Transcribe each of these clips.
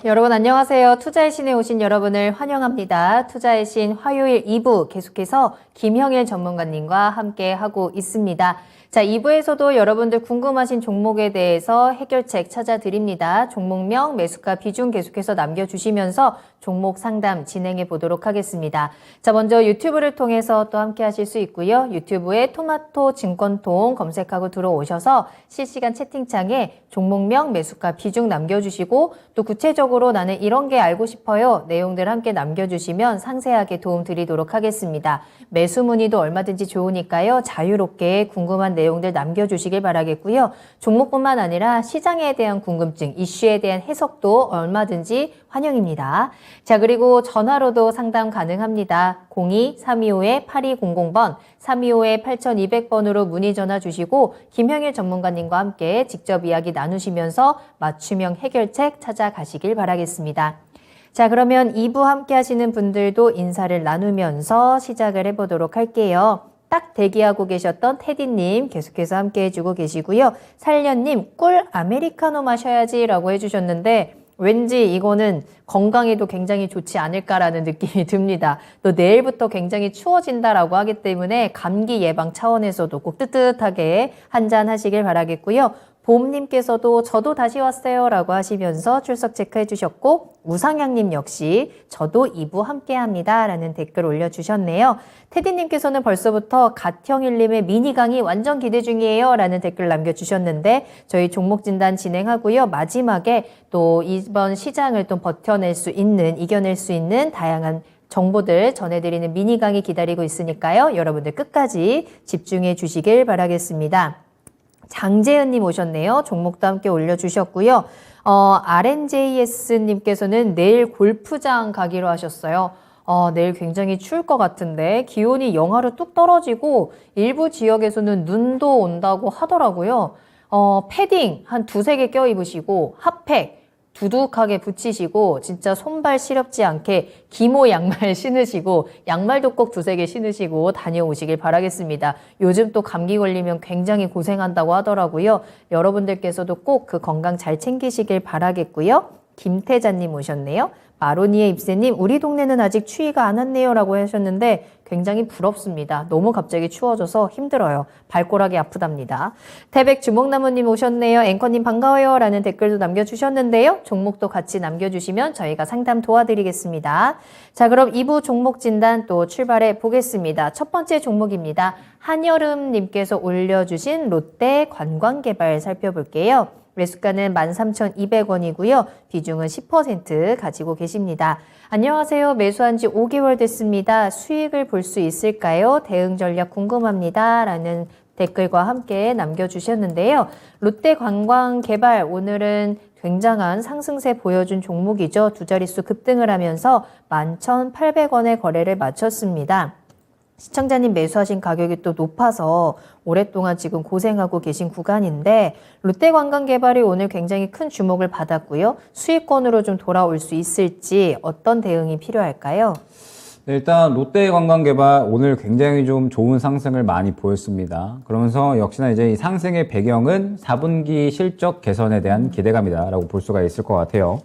여러분 안녕하세요. 투자의 신에 오신 여러분을 환영합니다. 투자의 신 화요일 2부 계속해서 김형일 전문가님과 함께 하고 있습니다. 자, 2부에서도 여러분들 궁금하신 종목에 대해서 해결책 찾아드립니다. 종목명, 매수가, 비중 계속해서 남겨주시면서 종목 상담 진행해 보도록 하겠습니다. 자, 먼저 유튜브를 통해서 또 함께 하실 수 있고요. 유튜브에 토마토 증권통 검색하고 들어오셔서 실시간 채팅창에 종목명, 매수가, 비중 남겨주시고 또 구체적으로 나는 이런 게 알고 싶어요. 내용들 함께 남겨주시면 상세하게 도움 드리도록 하겠습니다. 매수 문의도 얼마든지 좋으니까요. 자유롭게 궁금한 내용들 남겨주시길 바라겠고요. 종목뿐만 아니라 시장에 대한 궁금증, 이슈에 대한 해석도 얼마든지 환영입니다. 자, 그리고 전화로도 상담 가능합니다. 02-325-8200번, 325-8200번으로 문의 전화 주시고 김형일 전문가님과 함께 직접 이야기 나누시면서 맞춤형 해결책 찾아가시길 바라겠습니다. 자, 그러면 2부 함께 하시는 분들도 인사를 나누면서 시작을 해보도록 할게요. 딱 대기하고 계셨던 테디님 계속해서 함께 해주고 계시고요. 살련님 꿀 아메리카노 마셔야지 라고 해주셨는데 왠지 이거는 건강에도 굉장히 좋지 않을까라는 느낌이 듭니다. 또 내일부터 굉장히 추워진다라고 하기 때문에 감기 예방 차원에서도 꼭 뜨뜻하게 한잔 하시길 바라겠고요. 봄님께서도 저도 다시 왔어요 라고 하시면서 출석 체크해 주셨고 우상향님 역시 저도 2부 함께합니다 라는 댓글 올려주셨네요. 테디님께서는 벌써부터 갓형일님의 미니 강의 완전 기대 중이에요 라는 댓글 남겨주셨는데 저희 종목 진단 진행하고요. 마지막에 또 이번 시장을 또 버텨낼 수 있는 이겨낼 수 있는 다양한 정보들 전해드리는 미니 강의 기다리고 있으니까요. 여러분들 끝까지 집중해 주시길 바라겠습니다. 장재은님 오셨네요. 종목도 함께 올려주셨고요. RNJS님께서는 내일 골프장 가기로 하셨어요. 내일 굉장히 추울 것 같은데 기온이 영하로 뚝 떨어지고 일부 지역에서는 눈도 온다고 하더라고요. 패딩 한 두세 개 껴입으시고 핫팩 두둑하게 붙이시고 진짜 손발 시렵지 않게 기모 양말 신으시고 양말도 꼭 두세 개 신으시고 다녀오시길 바라겠습니다. 요즘 또 감기 걸리면 굉장히 고생한다고 하더라고요. 여러분들께서도 꼭 그 건강 잘 챙기시길 바라겠고요. 김태자님 오셨네요. 마로니의 입새님 우리 동네는 아직 추위가 안 왔네요 라고 하셨는데 굉장히 부럽습니다. 너무 갑자기 추워져서 힘들어요. 발꼬락이 아프답니다. 태백 주먹나무님 오셨네요. 앵커님 반가워요 라는 댓글도 남겨주셨는데요. 종목도 같이 남겨주시면 저희가 상담 도와드리겠습니다. 자, 그럼 2부 종목 진단 또 출발해 보겠습니다. 첫 번째 종목입니다. 한여름님께서 올려주신 롯데 관광개발 살펴볼게요. 매수가는 13,200원이고요. 비중은 10% 가지고 계십니다. 안녕하세요. 매수한 지 5개월 됐습니다. 수익을 볼 수 있을까요? 대응 전략 궁금합니다. 라는 댓글과 함께 남겨주셨는데요. 롯데관광개발 오늘은 굉장한 상승세 보여준 종목이죠. 두 자릿수 급등을 하면서 11,800원의 거래를 마쳤습니다. 시청자님 매수하신 가격이 또 높아서 오랫동안 지금 고생하고 계신 구간인데 롯데관광개발이 오늘 굉장히 큰 주목을 받았고요. 수익권으로 좀 돌아올 수 있을지 어떤 대응이 필요할까요? 네, 일단 롯데관광개발 오늘 굉장히 좀 좋은 상승을 많이 보였습니다. 그러면서 역시나 이제 이 상승의 배경은 4분기 실적 개선에 대한 기대감이다라고 볼 수가 있을 것 같아요.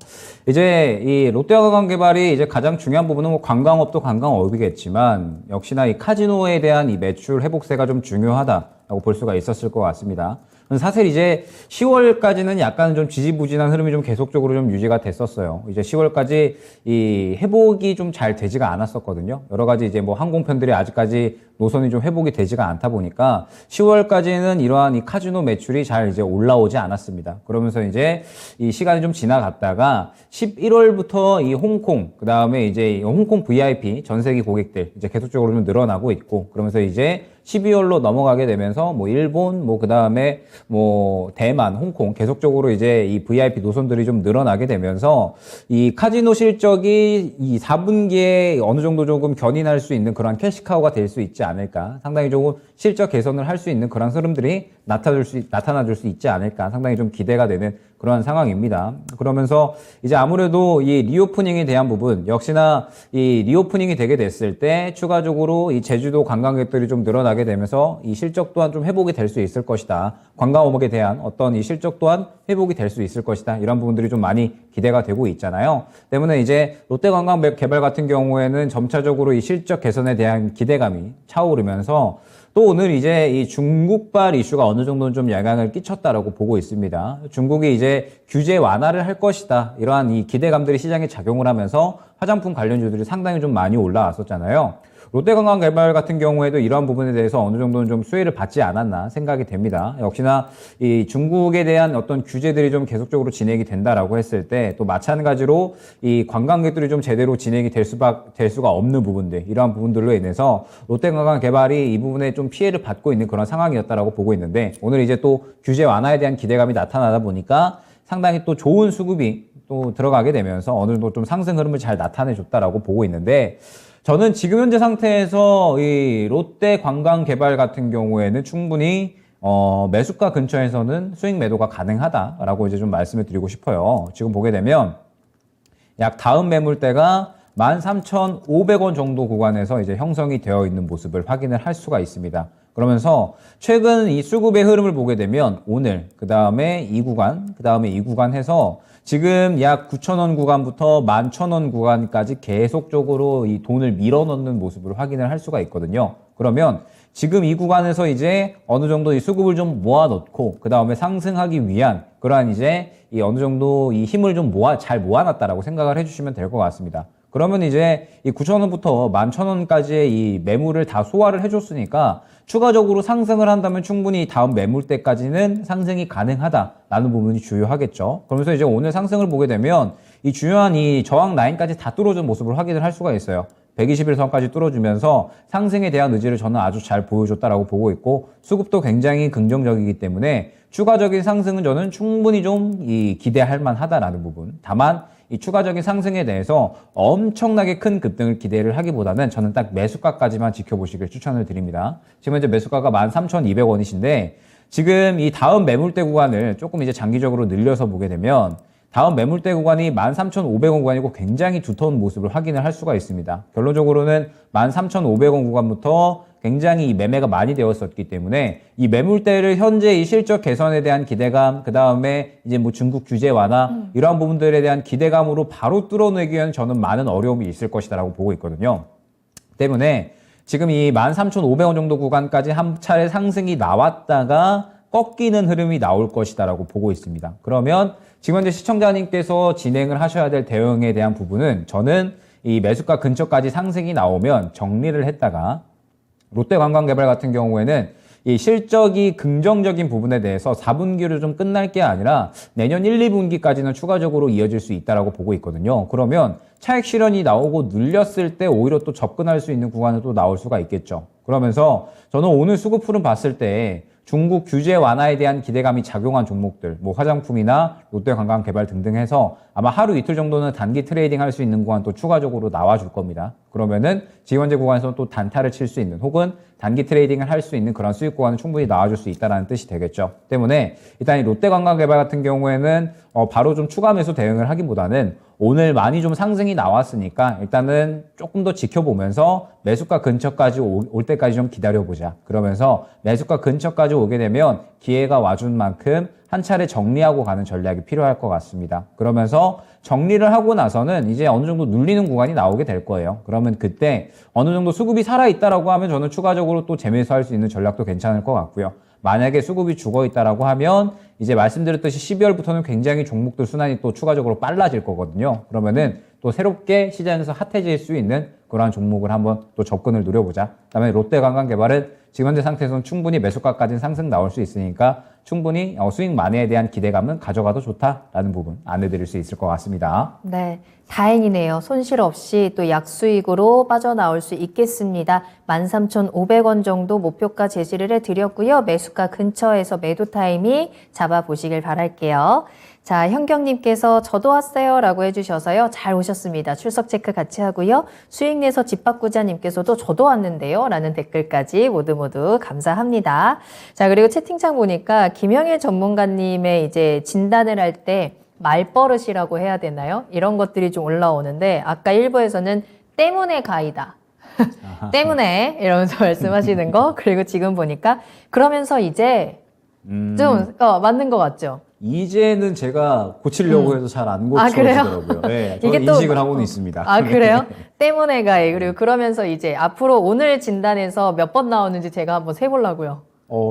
이제 이 롯데관광개발이 이제 가장 중요한 부분은 뭐 관광업도 관광업이겠지만 역시나 이 카지노에 대한 이 매출 회복세가 좀 중요하다라고 볼 수가 있었을 것 같습니다. 사실 이제 10월까지는 약간 좀 지지부진한 흐름이 좀 계속적으로 좀 유지가 됐었어요. 이제 10월까지 이 회복이 좀 잘 되지가 않았었거든요. 여러 가지 이제 뭐 항공편들이 아직까지 노선이 좀 회복이 되지가 않다 보니까 10월까지는 이러한 이 카지노 매출이 잘 이제 올라오지 않았습니다. 그러면서 이제 이 시간이 좀 지나갔다가 11월부터 이 홍콩, 그 다음에 이제 이 홍콩 VIP 전 세계 고객들 이제 계속적으로 좀 늘어나고 있고 그러면서 이제 12월로 넘어가게 되면서 뭐 일본, 뭐 그 다음에 뭐 대만, 홍콩 계속적으로 이제 이 VIP 노선들이 좀 늘어나게 되면서 이 카지노 실적이 이 4분기에 어느 정도 조금 견인할 수 있는 그런 캐시카우가 될 수 있지 않을까. 상당히 조금 실적 개선을 할 수 있는 그런 흐름들이 나타나줄 수 있지 않을까. 상당히 좀 기대가 되는 그러한 상황입니다. 그러면서 이제 아무래도 이 리오프닝에 대한 부분 역시나 이 리오프닝이 되게 됐을 때 추가적으로 이 제주도 관광객들이 좀 늘어나게 나게 되면서 이 실적 또한 좀 회복이 될 수 있을 것이다. 관광 업에 대한 어떤 이 실적 또한 회복이 될 수 있을 것이다. 이런 부분들이 좀 많이 기대가 되고 있잖아요. 때문에 이제 롯데관광개발 같은 경우에는 점차적으로 이 실적 개선에 대한 기대감이 차오르면서 또 오늘 이제 이 중국발 이슈가 어느 정도는 좀 영향을 끼쳤다라고 보고 있습니다. 중국이 이제 규제 완화를 할 것이다. 이러한 이 기대감들이 시장에 작용을 하면서 화장품 관련주들이 상당히 좀 많이 올라왔었잖아요. 롯데관광개발 같은 경우에도 이러한 부분에 대해서 어느 정도는 좀 수혜를 받지 않았나 생각이 됩니다. 역시나 이 중국에 대한 어떤 규제들이 좀 계속적으로 진행이 된다라고 했을 때 또 마찬가지로 이 관광객들이 좀 제대로 진행이 될 수가 없는 부분들, 이러한 부분들로 인해서 롯데관광개발이 이 부분에 좀 피해를 받고 있는 그런 상황이었다라고 보고 있는데, 오늘 이제 또 규제 완화에 대한 기대감이 나타나다 보니까 상당히 또 좋은 수급이 또 들어가게 되면서 어느 정도 좀 상승 흐름을 잘 나타내줬다라고 보고 있는데, 저는 지금 현재 상태에서 이 롯데 관광개발 같은 경우에는 충분히 매수가 근처에서는 수익 매도가 가능하다라고 이제 좀 말씀을 드리고 싶어요. 지금 보게 되면 약 다음 매물대가 13,500원 정도 구간에서 이제 형성이 되어 있는 모습을 확인을 할 수가 있습니다. 그러면서 최근 이 수급의 흐름을 보게 되면 오늘, 그 다음에 이 구간 해서 지금 약 9,000원 구간부터 11,000원 구간까지 계속적으로 이 돈을 밀어 넣는 모습을 확인을 할 수가 있거든요. 그러면 지금 이 구간에서 이제 어느 정도 이 수급을 좀 모아 놓고 그 다음에 상승하기 위한 그러한 이제 이 어느 정도 이 힘을 좀 잘 모아놨다라고 생각을 해주시면 될 것 같습니다. 그러면 이제 이 9,000원부터 11,000원까지의 이 매물을 다 소화를 해줬으니까 추가적으로 상승을 한다면 충분히 다음 매물대까지는 상승이 가능하다라는 부분이 주요하겠죠. 그러면서 이제 오늘 상승을 보게 되면 이 중요한 이 저항 라인까지 다 뚫어준 모습을 확인을 할 수가 있어요. 121선까지 뚫어주면서 상승에 대한 의지를 저는 아주 잘 보여줬다라고 보고 있고, 수급도 굉장히 긍정적이기 때문에 추가적인 상승은 저는 충분히 좀 기대할 만하다라는 부분. 다만 이 추가적인 상승에 대해서 엄청나게 큰 급등을 기대를 하기보다는 저는 딱 매수가까지만 지켜보시길 추천을 드립니다. 지금 현재 매수가가 13,200원이신데 지금 이 다음 매물대 구간을 조금 이제 장기적으로 늘려서 보게 되면 다음 매물대 구간이 13,500원 구간이고 굉장히 두터운 모습을 확인을 할 수가 있습니다. 결론적으로는 13,500원 구간부터 굉장히 이 매매가 많이 되었었기 때문에 이 매물대를 현재 이 실적 개선에 대한 기대감, 그 다음에 이제 뭐 중국 규제 완화 이러한 부분들에 대한 기대감으로 바로 뚫어내기 위한 저는 많은 어려움이 있을 것이다라고 보고 있거든요. 때문에 지금 이 13,500원 정도 구간까지 한 차례 상승이 나왔다가 꺾이는 흐름이 나올 것이다라고 보고 있습니다. 그러면 지금 현재 시청자님께서 진행을 하셔야 될 대응에 대한 부분은 저는 이 매수가 근처까지 상승이 나오면 정리를 했다가 롯데관광개발 같은 경우에는 이 실적이 긍정적인 부분에 대해서 4분기로 좀 끝날 게 아니라 내년 1, 2분기까지는 추가적으로 이어질 수 있다라고 보고 있거든요. 그러면 차익 실현이 나오고 눌렸을 때 오히려 또 접근할 수 있는 구간은 또 나올 수가 있겠죠. 그러면서 저는 오늘 수급 흐름 봤을 때 중국 규제 완화에 대한 기대감이 작용한 종목들, 뭐 화장품이나 롯데관광개발 등등 해서 아마 하루 이틀 정도는 단기 트레이딩 할 수 있는 구간 또 추가적으로 나와줄 겁니다. 그러면은 지금 현재 구간에서 또 단타를 칠 수 있는 혹은 단기 트레이딩을 할 수 있는 그런 수익 구간은 충분히 나와줄 수 있다는 뜻이 되겠죠. 때문에 일단 이 롯데관광개발 같은 경우에는 바로 좀 추가 매수 대응을 하기보다는 오늘 많이 좀 상승이 나왔으니까 일단은 조금 더 지켜보면서 매수가 근처까지 올 때까지 좀 기다려보자. 그러면서 매수가 근처까지 오게 되면 기회가 와준 만큼 한 차례 정리하고 가는 전략이 필요할 것 같습니다. 그러면서 정리를 하고 나서는 이제 어느 정도 눌리는 구간이 나오게 될 거예요. 그러면 그때 어느 정도 수급이 살아있다라고 하면 저는 추가적으로 또 재매수할 수 있는 전략도 괜찮을 것 같고요. 만약에 수급이 죽어있다라고 하면 이제 말씀드렸듯이 12월부터는 굉장히 종목들 순환이 또 추가적으로 빨라질 거거든요. 그러면은 또 새롭게 시장에서 핫해질 수 있는 그러한 종목을 한번 또 접근을 노려보자. 그다음에 롯데관광개발은 지금 현재 상태에서는 충분히 매수가까지는 상승 나올 수 있으니까 충분히 수익 만회에 대한 기대감은 가져가도 좋다라는 부분 안내드릴 수 있을 것 같습니다. 네, 다행이네요. 손실 없이 또 약수익으로 빠져나올 수 있겠습니다. 13,500원 정도 목표가 제시를 해드렸고요. 매수가 근처에서 매도 타이밍 잡아보시길 바랄게요. 자, 현경님께서 저도 왔어요 라고 해주셔서요. 잘 오셨습니다. 출석 체크 같이 하고요. 수익내서 집 바꾸자님께서도 저도 왔는데요 라는 댓글까지 모두 감사합니다. 자, 그리고 채팅창 보니까 김영일 전문가님의 이제 진단을 할 때 말버릇이라고 해야 되나요? 이런 것들이 좀 올라오는데 아까 일부에서는 때문에 가이다. 때문에 이러면서 말씀하시는 거. 그리고 지금 보니까 그러면서 이제 좀 맞는 것 같죠? 이제는 제가 고치려고 해서 잘 안 아, 그래요? 고쳐지더라고요. 네, 저는 이게 또- 인식을 하고는 있습니다. 아, 그래요? 때문에가, 그리고 그러면서 이제 앞으로 오늘 진단에서 몇 번 나오는지 제가 한번 세보려고요.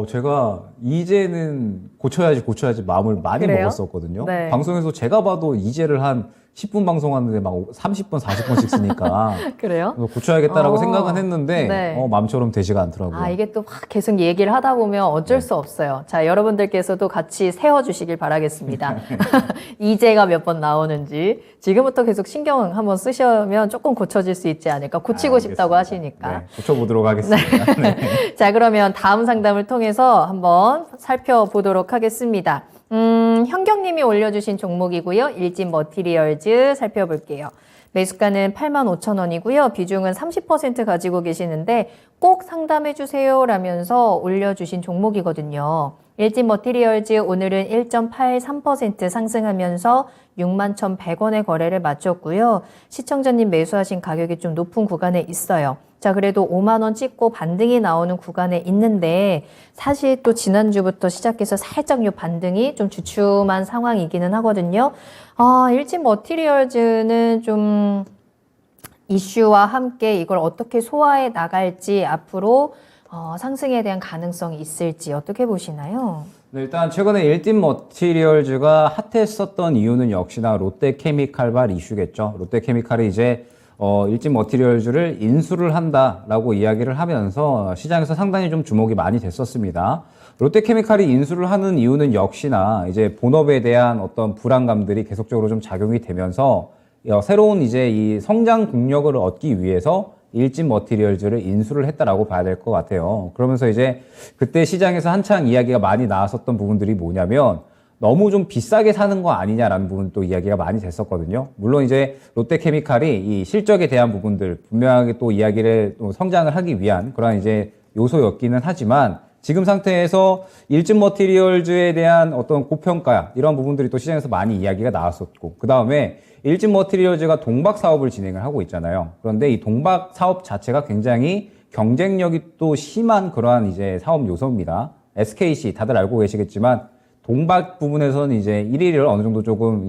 제가 이제는 고쳐야지 마음을 많이 그래요? 먹었었거든요. 네. 방송에서 제가 봐도 이제를 한 10분 방송하는데 막 30번, 40번씩 쓰니까 그래요? 고쳐야겠다라고 어, 생각은 했는데 네. 마음처럼 되지가 않더라고요. 아, 이게 또 막 계속 얘기를 하다 보면 어쩔 수 없어요. 자, 여러분들께서도 같이 세워주시길 바라겠습니다. 이제가 몇 번 나오는지. 지금부터 계속 신경 한번 쓰시면 조금 고쳐질 수 있지 않을까. 고치고 싶다고 알겠습니다. 하시니까. 네, 고쳐보도록 하겠습니다. 네. 자, 그러면 다음 상담을 통해서 한번 살펴보도록 하겠습니다. 현경님이 올려주신 종목이고요. 일진 머티리얼즈 살펴볼게요. 매수가는 85,000원이고요. 비중은 30% 가지고 계시는데 꼭 상담해 주세요 라면서 올려주신 종목이거든요. 일진 머티리얼즈 오늘은 1.83% 상승하면서 61,100원의 거래를 마쳤고요. 시청자님 매수하신 가격이 좀 높은 구간에 있어요. 자, 그래도 5만 원 찍고 반등이 나오는 구간에 있는데 사실 또 지난주부터 시작해서 살짝 요 반등이 좀 주춤한 상황이기는 하거든요. 일진 머티리얼즈는 좀 이슈와 함께 이걸 어떻게 소화해 나갈지 앞으로 상승에 대한 가능성이 있을지 어떻게 보시나요? 네, 일단 최근에 일진 머티리얼즈가 핫했었던 이유는 역시나 롯데케미칼발 이슈겠죠. 롯데케미칼이 이제 일진 머티리얼즈를 인수를 한다라고 이야기를 하면서 시장에서 상당히 좀 주목이 많이 됐었습니다. 롯데케미칼이 인수를 하는 이유는 역시나 이제 본업에 대한 어떤 불안감들이 계속적으로 좀 작용이 되면서 새로운 이제 이 성장 동력을 얻기 위해서 일진 머티리얼즈를 인수를 했다라고 봐야 될 것 같아요. 그러면서 이제 그때 시장에서 한창 이야기가 많이 나왔었던 부분들이 뭐냐면 너무 좀 비싸게 사는 거 아니냐라는 부분 또 이야기가 많이 됐었거든요. 물론 이제 롯데케미칼이 이 실적에 대한 부분들 분명하게 또 이야기를 또 성장을 하기 위한 그런 이제 요소였기는 하지만 지금 상태에서 일진 머티리얼즈에 대한 어떤 고평가 이런 부분들이 또 시장에서 많이 이야기가 나왔었고 그 다음에 일진 머티리얼즈가 동박 사업을 진행을 하고 있잖아요. 그런데 이 동박 사업 자체가 굉장히 경쟁력이 또 심한 그러한 이제 사업 요소입니다. SKC 다들 알고 계시겠지만 동박 부분에서는 이제 1위를 어느 정도 조금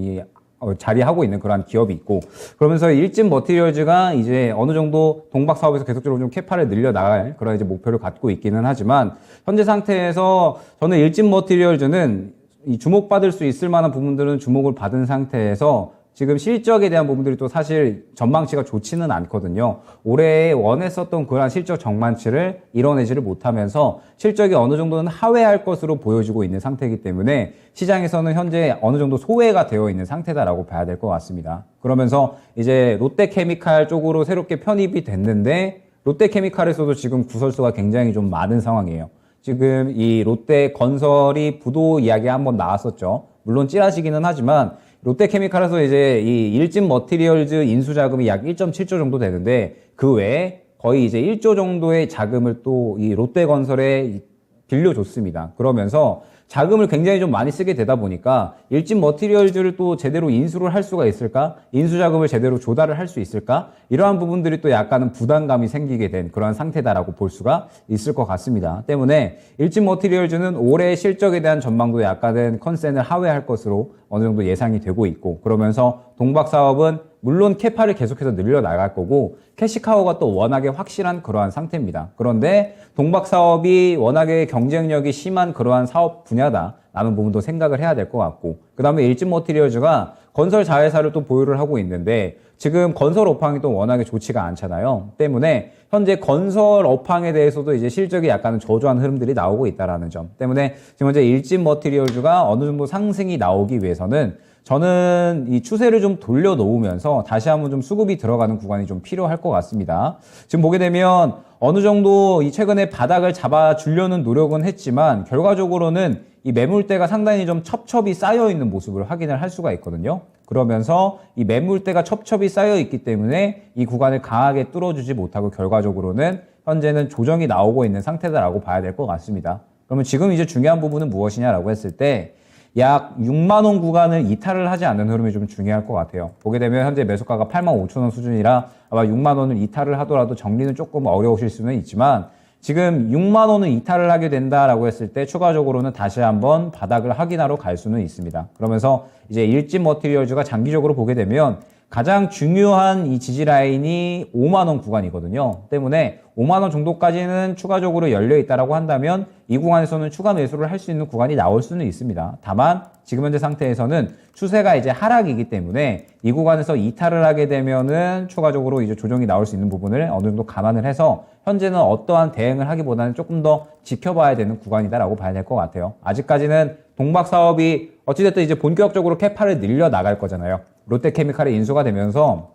자리하고 있는 그러한 기업이 있고 그러면서 일진 머티리얼즈가 이제 어느 정도 동박 사업에서 계속적으로 좀 캐파를 늘려 나갈 그런 이제 목표를 갖고 있기는 하지만 현재 상태에서 저는 일진 머티리얼즈는 이 주목받을 수 있을 만한 부분들은 주목을 받은 상태에서 지금 실적에 대한 부분들이 또 사실 전망치가 좋지는 않거든요. 올해 원했었던 그러한 실적 전망치를 이뤄내지를 못하면서 실적이 어느 정도는 하회할 것으로 보여지고 있는 상태이기 때문에 시장에서는 현재 어느 정도 소외가 되어 있는 상태다라고 봐야 될 것 같습니다. 그러면서 이제 롯데케미칼 쪽으로 새롭게 편입이 됐는데 롯데케미칼에서도 지금 구설수가 굉장히 좀 많은 상황이에요. 지금 이 롯데건설이 부도 이야기 한번 나왔었죠. 물론 찌라시기는 하지만 롯데케미칼에서 이제 이 일진 머티리얼즈 인수 자금이 약 1.7조 정도 되는데 그 외에 거의 이제 1조 정도의 자금을 또 이 롯데건설에 빌려줬습니다. 그러면서 자금을 굉장히 좀 많이 쓰게 되다 보니까 일진 머티리얼즈를 또 제대로 인수를 할 수가 있을까? 인수 자금을 제대로 조달을 할 수 있을까? 이러한 부분들이 또 약간은 부담감이 생기게 된 그런 상태다라고 볼 수가 있을 것 같습니다. 때문에 일진 머티리얼즈는 올해 실적에 대한 전망도 약간은 컨센을 하회할 것으로 어느 정도 예상이 되고 있고 그러면서 동박 사업은 물론 캐파를 계속해서 늘려 나갈 거고 캐시카우가 또 워낙에 확실한 그러한 상태입니다. 그런데 동박 사업이 워낙에 경쟁력이 심한 그러한 사업 분야다라는 부분도 생각을 해야 될 것 같고 그 다음에 일진 머티리얼즈가 건설 자회사를 또 보유를 하고 있는데 지금 건설 업황이 또 워낙에 좋지가 않잖아요. 때문에 현재 건설 업황에 대해서도 이제 실적이 약간은 저조한 흐름들이 나오고 있다라는 점 때문에 지금 현재 일진 머티리얼즈가 어느 정도 상승이 나오기 위해서는 저는 이 추세를 좀 돌려놓으면서 다시 한번 좀 수급이 들어가는 구간이 좀 필요할 것 같습니다. 지금 보게 되면 어느 정도 이 최근에 바닥을 잡아주려는 노력은 했지만 결과적으로는 이 매물대가 상당히 좀 첩첩이 쌓여 있는 모습을 확인을 할 수가 있거든요. 그러면서 이 매물대가 첩첩이 쌓여 있기 때문에 이 구간을 강하게 뚫어주지 못하고 결과적으로는 현재는 조정이 나오고 있는 상태다라고 봐야 될 것 같습니다. 그러면 지금 이제 중요한 부분은 무엇이냐라고 했을 때 약 6만 원 구간을 이탈을 하지 않는 흐름이 좀 중요할 것 같아요. 보게 되면 현재 매수가가 8만 5천 원 수준이라 아마 6만 원을 이탈을 하더라도 정리는 조금 어려우실 수는 있지만 지금 6만 원을 이탈을 하게 된다라고 했을 때 추가적으로는 다시 한번 바닥을 확인하러 갈 수는 있습니다. 그러면서 이제 일진 머티리얼즈가 장기적으로 보게 되면 가장 중요한 이 지지 라인이 5만 원 구간이거든요. 때문에 5만 원 정도까지는 추가적으로 열려 있다라고 한다면 이 구간에서는 추가 매수를 할 수 있는 구간이 나올 수는 있습니다. 다만 지금 현재 상태에서는 추세가 이제 하락이기 때문에 이 구간에서 이탈을 하게 되면은 추가적으로 이제 조정이 나올 수 있는 부분을 어느 정도 감안을 해서 현재는 어떠한 대응을 하기보다는 조금 더 지켜봐야 되는 구간이다라고 봐야 될 것 같아요. 아직까지는 동박 사업이 어찌됐든 이제 본격적으로 캐파를 늘려 나갈 거잖아요. 롯데케미칼이 인수가 되면서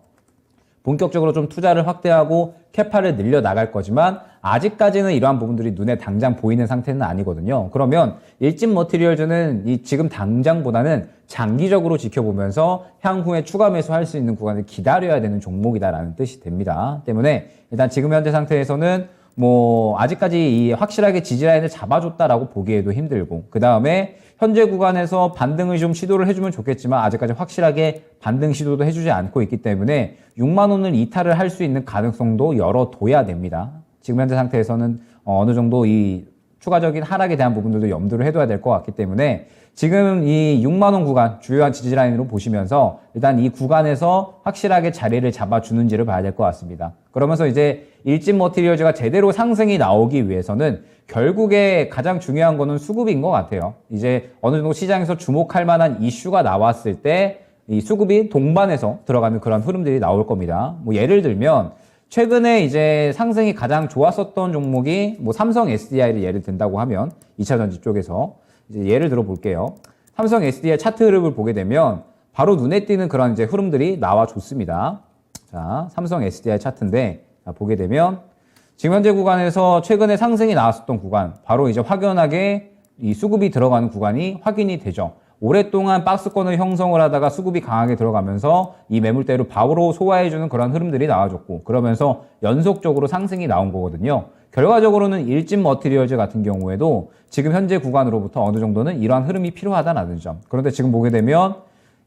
본격적으로 좀 투자를 확대하고 캐파를 늘려 나갈 거지만 아직까지는 이러한 부분들이 눈에 당장 보이는 상태는 아니거든요. 그러면 일진 머티리얼즈는 이 지금 당장보다는 장기적으로 지켜보면서 향후에 추가 매수할 수 있는 구간을 기다려야 되는 종목이다라는 뜻이 됩니다. 때문에 일단 지금 현재 상태에서는 뭐 아직까지 이 확실하게 지지라인을 잡아줬다라고 보기에도 힘들고 그 다음에 현재 구간에서 반등을 좀 시도를 해주면 좋겠지만 아직까지 확실하게 반등 시도도 해주지 않고 있기 때문에 6만 원을 이탈을 할 수 있는 가능성도 열어둬야 됩니다. 지금 현재 상태에서는 어느 정도 이 추가적인 하락에 대한 부분들도 염두를 해둬야 될 것 같기 때문에 지금 이 6만 원 구간 주요한 지지 라인으로 보시면서 일단 이 구간에서 확실하게 자리를 잡아주는지를 봐야 될 것 같습니다. 그러면서 이제 일진 머티리얼즈가 제대로 상승이 나오기 위해서는 결국에 가장 중요한 거는 수급인 것 같아요. 이제 어느 정도 시장에서 주목할 만한 이슈가 나왔을 때 이 수급이 동반해서 들어가는 그런 흐름들이 나올 겁니다. 뭐 예를 들면 최근에 이제 상승이 가장 좋았었던 종목이 뭐 삼성 SDI를 예를 든다고 하면 2차전지 쪽에서 이제 예를 들어 볼게요. 삼성 SDI 차트 흐름을 보게 되면 바로 눈에 띄는 그런 이제 흐름들이 나와 줬습니다. 자, 삼성 SDI 차트인데 보게 되면 지금 현재 구간에서 최근에 상승이 나왔었던 구간 바로 이제 확연하게 이 수급이 들어가는 구간이 확인이 되죠. 오랫동안 박스권을 형성을 하다가 수급이 강하게 들어가면서 이 매물대로 바로 소화해주는 그런 흐름들이 나와줬고 그러면서 연속적으로 상승이 나온 거거든요. 결과적으로는 일진 머티리얼즈 같은 경우에도 지금 현재 구간으로부터 어느 정도는 이러한 흐름이 필요하다는 점. 그런데 지금 보게 되면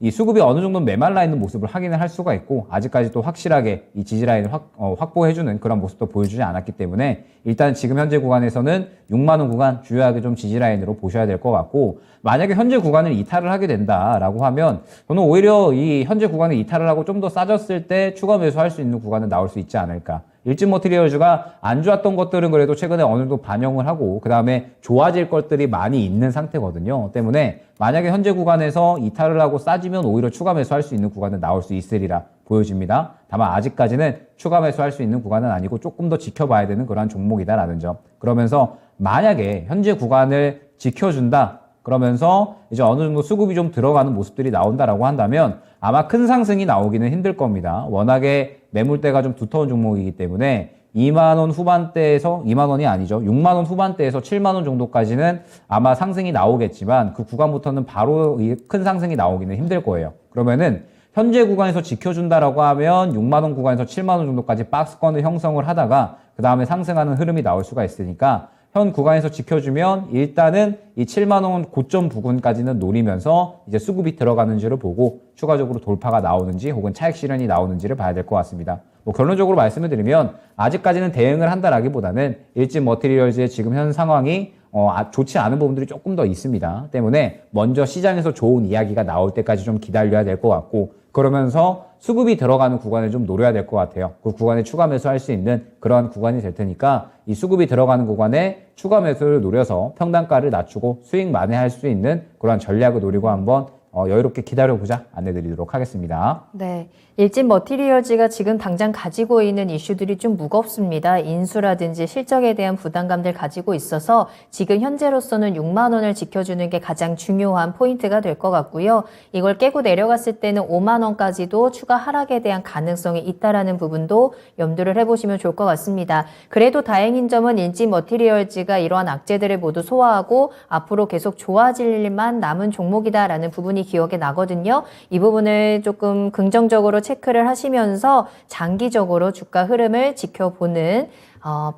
이 수급이 어느 정도 메말라 있는 모습을 확인을 할 수가 있고 아직까지 또 확실하게 이 지지라인을 확보해주는 그런 모습도 보여주지 않았기 때문에 일단 지금 현재 구간에서는 6만 원 구간 주요하게 좀 지지라인으로 보셔야 될 것 같고 만약에 현재 구간을 이탈을 하게 된다라고 하면 저는 오히려 이 현재 구간을 이탈을 하고 좀 더 싸졌을 때 추가 매수할 수 있는 구간은 나올 수 있지 않을까. 일진 머티리얼즈가 안 좋았던 것들은 그래도 최근에 어느 정도 반영을 하고 그 다음에 좋아질 것들이 많이 있는 상태거든요. 때문에 만약에 현재 구간에서 이탈을 하고 싸지면 오히려 추가 매수할 수 있는 구간은 나올 수 있으리라 보여집니다. 다만 아직까지는 추가 매수할 수 있는 구간은 아니고 조금 더 지켜봐야 되는 그러한 종목이다라는 점. 그러면서 만약에 현재 구간을 지켜준다. 그러면서 이제 어느 정도 수급이 좀 들어가는 모습들이 나온다라고 한다면 아마 큰 상승이 나오기는 힘들 겁니다. 워낙에 매물대가 좀 두터운 종목이기 때문에 2만 원 후반대에서 2만 원이 아니죠. 6만 원 후반대에서 7만 원 정도까지는 아마 상승이 나오겠지만 그 구간부터는 바로 큰 상승이 나오기는 힘들 거예요. 그러면은 현재 구간에서 지켜준다라고 하면 6만 원 구간에서 7만 원 정도까지 박스권을 형성을 하다가 그 다음에 상승하는 흐름이 나올 수가 있으니까 현 구간에서 지켜주면 일단은 이 7만 원 고점 부근까지는 노리면서 이제 수급이 들어가는지를 보고 추가적으로 돌파가 나오는지 혹은 차익 실현이 나오는지를 봐야 될 것 같습니다. 뭐 결론적으로 말씀을 드리면 아직까지는 대응을 한다라기보다는 일진 머티리얼즈의 지금 현 상황이 좋지 않은 부분들이 조금 더 있습니다. 때문에 먼저 시장에서 좋은 이야기가 나올 때까지 좀 기다려야 될 것 같고 그러면서 수급이 들어가는 구간을 좀 노려야 될 것 같아요. 그 구간에 추가 매수할 수 있는 그런 구간이 될 테니까 이 수급이 들어가는 구간에 추가 매수를 노려서 평단가를 낮추고 수익 만회할 수 있는 그런 전략을 노리고 한번 여유롭게 기다려보자 안내드리도록 하겠습니다. 네. 일진 머티리얼즈가 지금 당장 가지고 있는 이슈들이 좀 무겁습니다. 인수라든지 실적에 대한 부담감들 가지고 있어서 지금 현재로서는 6만 원을 지켜주는 게 가장 중요한 포인트가 될 것 같고요. 이걸 깨고 내려갔을 때는 5만 원까지도 추가 하락에 대한 가능성이 있다라는 부분도 염두를 해보시면 좋을 것 같습니다. 그래도 다행인 점은 일진 머티리얼즈가 이러한 악재들을 모두 소화하고 앞으로 계속 좋아질 일만 남은 종목이다라는 부분이 기억에 나거든요. 이 부분을 조금 긍정적으로 체크를 하시면서 장기적으로 주가 흐름을 지켜보는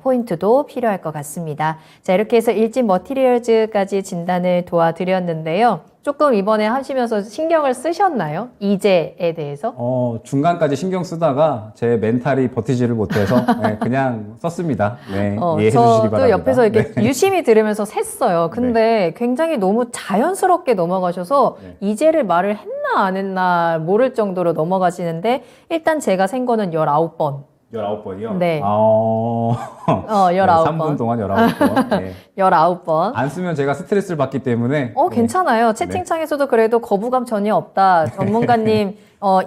포인트도 필요할 것 같습니다. 자, 이렇게 해서 일진 머티리얼즈까지 진단을 도와드렸는데요. 조금 이번에 하시면서 신경을 쓰셨나요? 이제에 대해서? 중간까지 신경 쓰다가 제 멘탈이 버티지를 못해서 네, 그냥 썼습니다. 네, 이해해 주시기 저도 바랍니다. 옆에서 이렇게 네. 유심히 들으면서 샜어요. 근데 굉장히 너무 자연스럽게 넘어가셔서 이제를 말을 했나 안 했나 모를 정도로 넘어가시는데 일단 제가 센 거는 19번. 19번이요? 네. 3분 19번. 동안 19번. 네. 19번. 안 쓰면 제가 스트레스를 받기 때문에. 괜찮아요. 채팅창에서도 그래도 거부감 전혀 없다. 전문가님,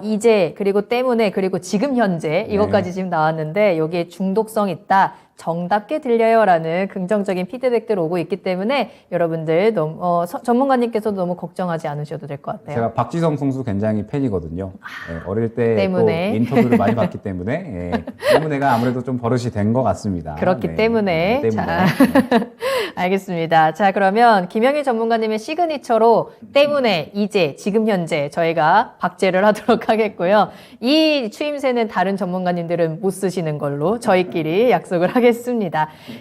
이제, 그리고 때문에, 그리고 지금 현재, 이것까지 지금 나왔는데, 여기에 중독성 있다. 정답게 들려요라는 긍정적인 피드백들 오고 있기 때문에 여러분들 너무, 전문가님께서도 너무 걱정하지 않으셔도 될 것 같아요. 제가 박지성 선수 굉장히 팬이거든요. 네, 어릴 때 또 때문에. 인터뷰를 많이 봤기 때문에 때문에가 아무래도 좀 버릇이 된 것 같습니다. 그렇기 때문에. 때문에. 자, 알겠습니다. 자, 그러면 김영일 전문가님의 시그니처로 때문에 이제 지금 현재 저희가 박제를 하도록 하겠고요. 이 추임새는 다른 전문가님들은 못 쓰시는 걸로 저희끼리 약속을 하겠습니다.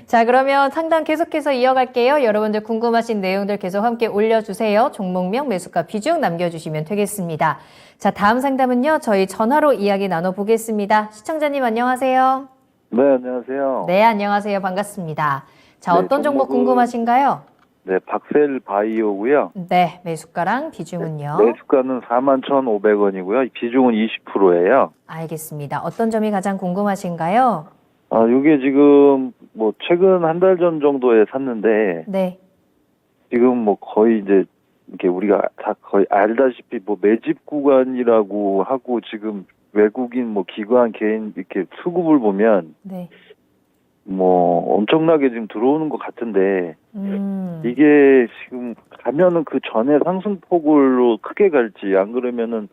자, 그러면 상담 계속해서 이어갈게요. 여러분들 궁금하신 내용들 계속 함께 올려주세요. 종목명, 매수가, 비중 남겨주시면 되겠습니다. 자, 다음 상담은요. 저희 전화로 이야기 나눠보겠습니다. 시청자님 안녕하세요. 네, 안녕하세요. 네, 안녕하세요. 반갑습니다. 자, 네, 어떤 종목 종목은- 궁금하신가요? 네, 박셀 바이오고요. 네, 매수가랑 비중은요? 매수가는 41,500원이고요. 비중은 20%예요. 알겠습니다. 어떤 점이 가장 궁금하신가요? 이게 지금 뭐 최근 한 달 전 정도에 샀는데 네, 지금 뭐 거의 이제 이렇게 우리가 다 거의 알다시피 뭐 매집 구간이라고 하고 지금 외국인 뭐 기관 개인 이렇게 수급을 보면 네. 뭐 엄청나게 지금 들어오는 것 같은데 이게 지금 가면은 그 전에 상승폭으로 크게 갈지 안 그러면은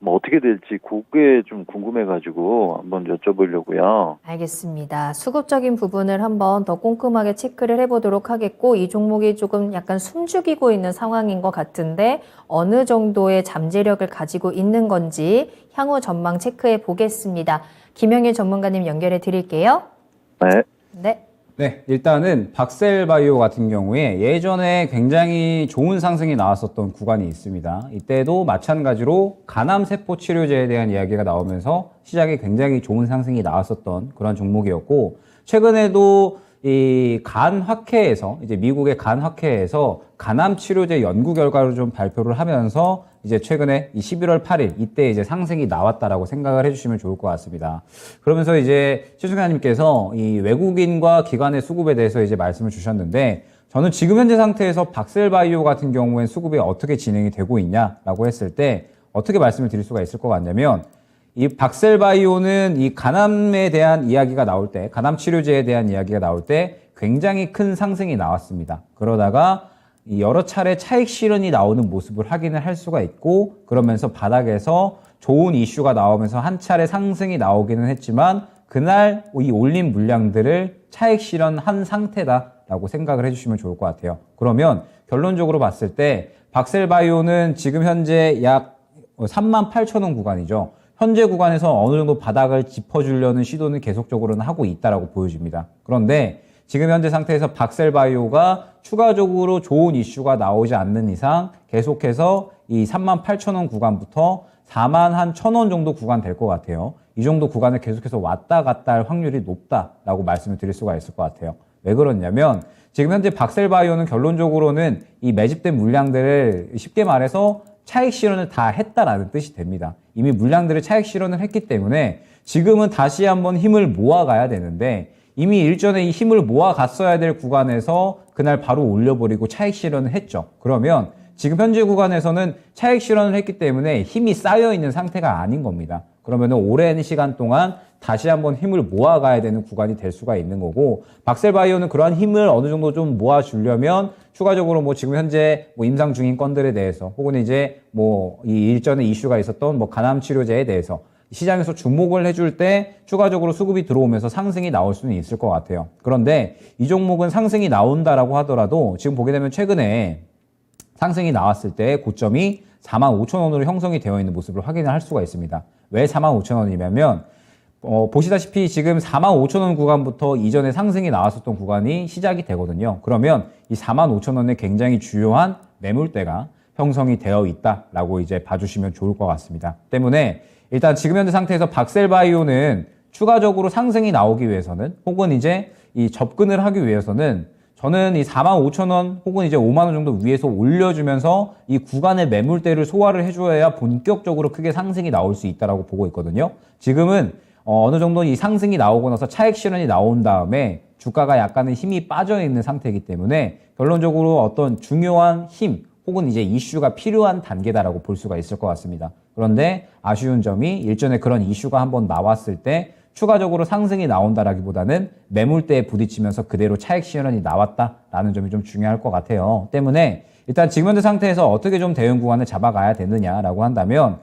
뭐 어떻게 될지 그게 좀 궁금해가지고 한번 여쭤보려고요. 알겠습니다. 수급적인 부분을 한번 더 꼼꼼하게 체크를 해보도록 하겠고, 이 종목이 조금 약간 숨죽이고 있는 상황인 것 같은데, 어느 정도의 잠재력을 가지고 있는 건지 향후 전망 체크해 보겠습니다. 김영일 전문가님 연결해 드릴게요. 네. 네. 네, 일단은 박셀바이오 같은 경우에 예전에 굉장히 좋은 상승이 나왔었던 구간이 있습니다. 이때도 마찬가지로 간암세포 치료제에 대한 이야기가 나오면서 시장에 굉장히 좋은 상승이 나왔었던 그런 종목이었고, 최근에도 이 간학회에서, 이제 미국의 간학회에서 간암 치료제 연구 결과를 좀 발표를 하면서 이제 최근에 이 11월 8일 이때 이제 상승이 나왔다라고 생각을 해주시면 좋을 것 같습니다. 그러면서 이제 시청자님께서 이 외국인과 기관의 수급에 대해서 이제 말씀을 주셨는데, 저는 지금 현재 상태에서 박셀바이오 같은 경우엔 수급이 어떻게 진행이 되고 있냐라고 했을 때 어떻게 말씀을 드릴 수가 있을 것 같냐면, 이 박셀바이오는 이 간암에 대한 이야기가 나올 때, 간암 치료제에 대한 이야기가 나올 때 굉장히 큰 상승이 나왔습니다. 그러다가 여러 차례 차익 실현이 나오는 모습을 확인을 할 수가 있고, 그러면서 바닥에서 좋은 이슈가 나오면서 한 차례 상승이 나오기는 했지만 그날 이 올린 물량들을 차익 실현한 상태다라고 생각을 해주시면 좋을 것 같아요. 그러면 결론적으로 봤을 때 박셀바이오는 지금 현재 약 38,000원 구간이죠. 현재 구간에서 어느 정도 바닥을 짚어주려는 시도는 계속적으로는 하고 있다라고 보여집니다. 그런데 지금 현재 상태에서 박셀바이오가 추가적으로 좋은 이슈가 나오지 않는 이상 계속해서 이 38,000원 구간부터 41,000원 정도 구간 될 것 같아요. 이 정도 구간을 계속해서 왔다 갔다 할 확률이 높다라고 말씀을 드릴 수가 있을 것 같아요. 왜 그러냐면 지금 현재 박셀바이오는 결론적으로는 이 매집된 물량들을 쉽게 말해서 차익 실현을 다 했다라는 뜻이 됩니다. 이미 물량들을 차익 실현을 했기 때문에 지금은 다시 한번 힘을 모아가야 되는데, 이미 일전에 이 힘을 모아갔어야 될 구간에서 그날 바로 올려버리고 차익 실현을 했죠. 그러면 지금 현재 구간에서는 차익 실현을 했기 때문에 힘이 쌓여있는 상태가 아닌 겁니다. 그러면 오랜 시간 동안 다시 한번 힘을 모아가야 되는 구간이 될 수가 있는 거고, 박셀바이오는 그러한 힘을 어느 정도 좀 모아주려면 추가적으로 뭐 지금 현재 뭐 임상 중인 건들에 대해서, 혹은 이제 뭐 이 일전에 이슈가 있었던 뭐 간암 치료제에 대해서 시장에서 주목을 해줄 때 추가적으로 수급이 들어오면서 상승이 나올 수는 있을 것 같아요. 그런데 이 종목은 상승이 나온다라고 하더라도 지금 보게 되면 최근에 상승이 나왔을 때 고점이 45,000원으로 형성이 되어 있는 모습을 확인을 할 수가 있습니다. 왜 45,000원이냐면 보시다시피 지금 45,000원 구간부터 이전에 상승이 나왔었던 구간이 시작이 되거든요. 그러면 이 45,000원에 굉장히 주요한 매물대가 형성이 되어 있다라고 이제 봐주시면 좋을 것 같습니다. 때문에 일단 지금 현재 상태에서 박셀바이오는 추가적으로 상승이 나오기 위해서는 혹은 이제 이 접근을 하기 위해서는 저는 이 45,000원 혹은 이제 5만 원 정도 위에서 올려주면서 이 구간의 매물대를 소화를 해줘야 본격적으로 크게 상승이 나올 수 있다라고 보고 있거든요. 지금은 어느 정도 이 상승이 나오고 나서 차익 실현이 나온 다음에 주가가 약간의 힘이 빠져 있는 상태이기 때문에 결론적으로 어떤 중요한 힘 혹은 이제 이슈가 필요한 단계다라고 볼 수가 있을 것 같습니다. 그런데 아쉬운 점이 일전에 그런 이슈가 한번 나왔을 때 추가적으로 상승이 나온다라기보다는 매물대에 부딪히면서 그대로 차익 실현이 나왔다라는 점이 좀 중요할 것 같아요. 때문에 일단 지금 현재 상태에서 어떻게 좀 대응 구간을 잡아가야 되느냐라고 한다면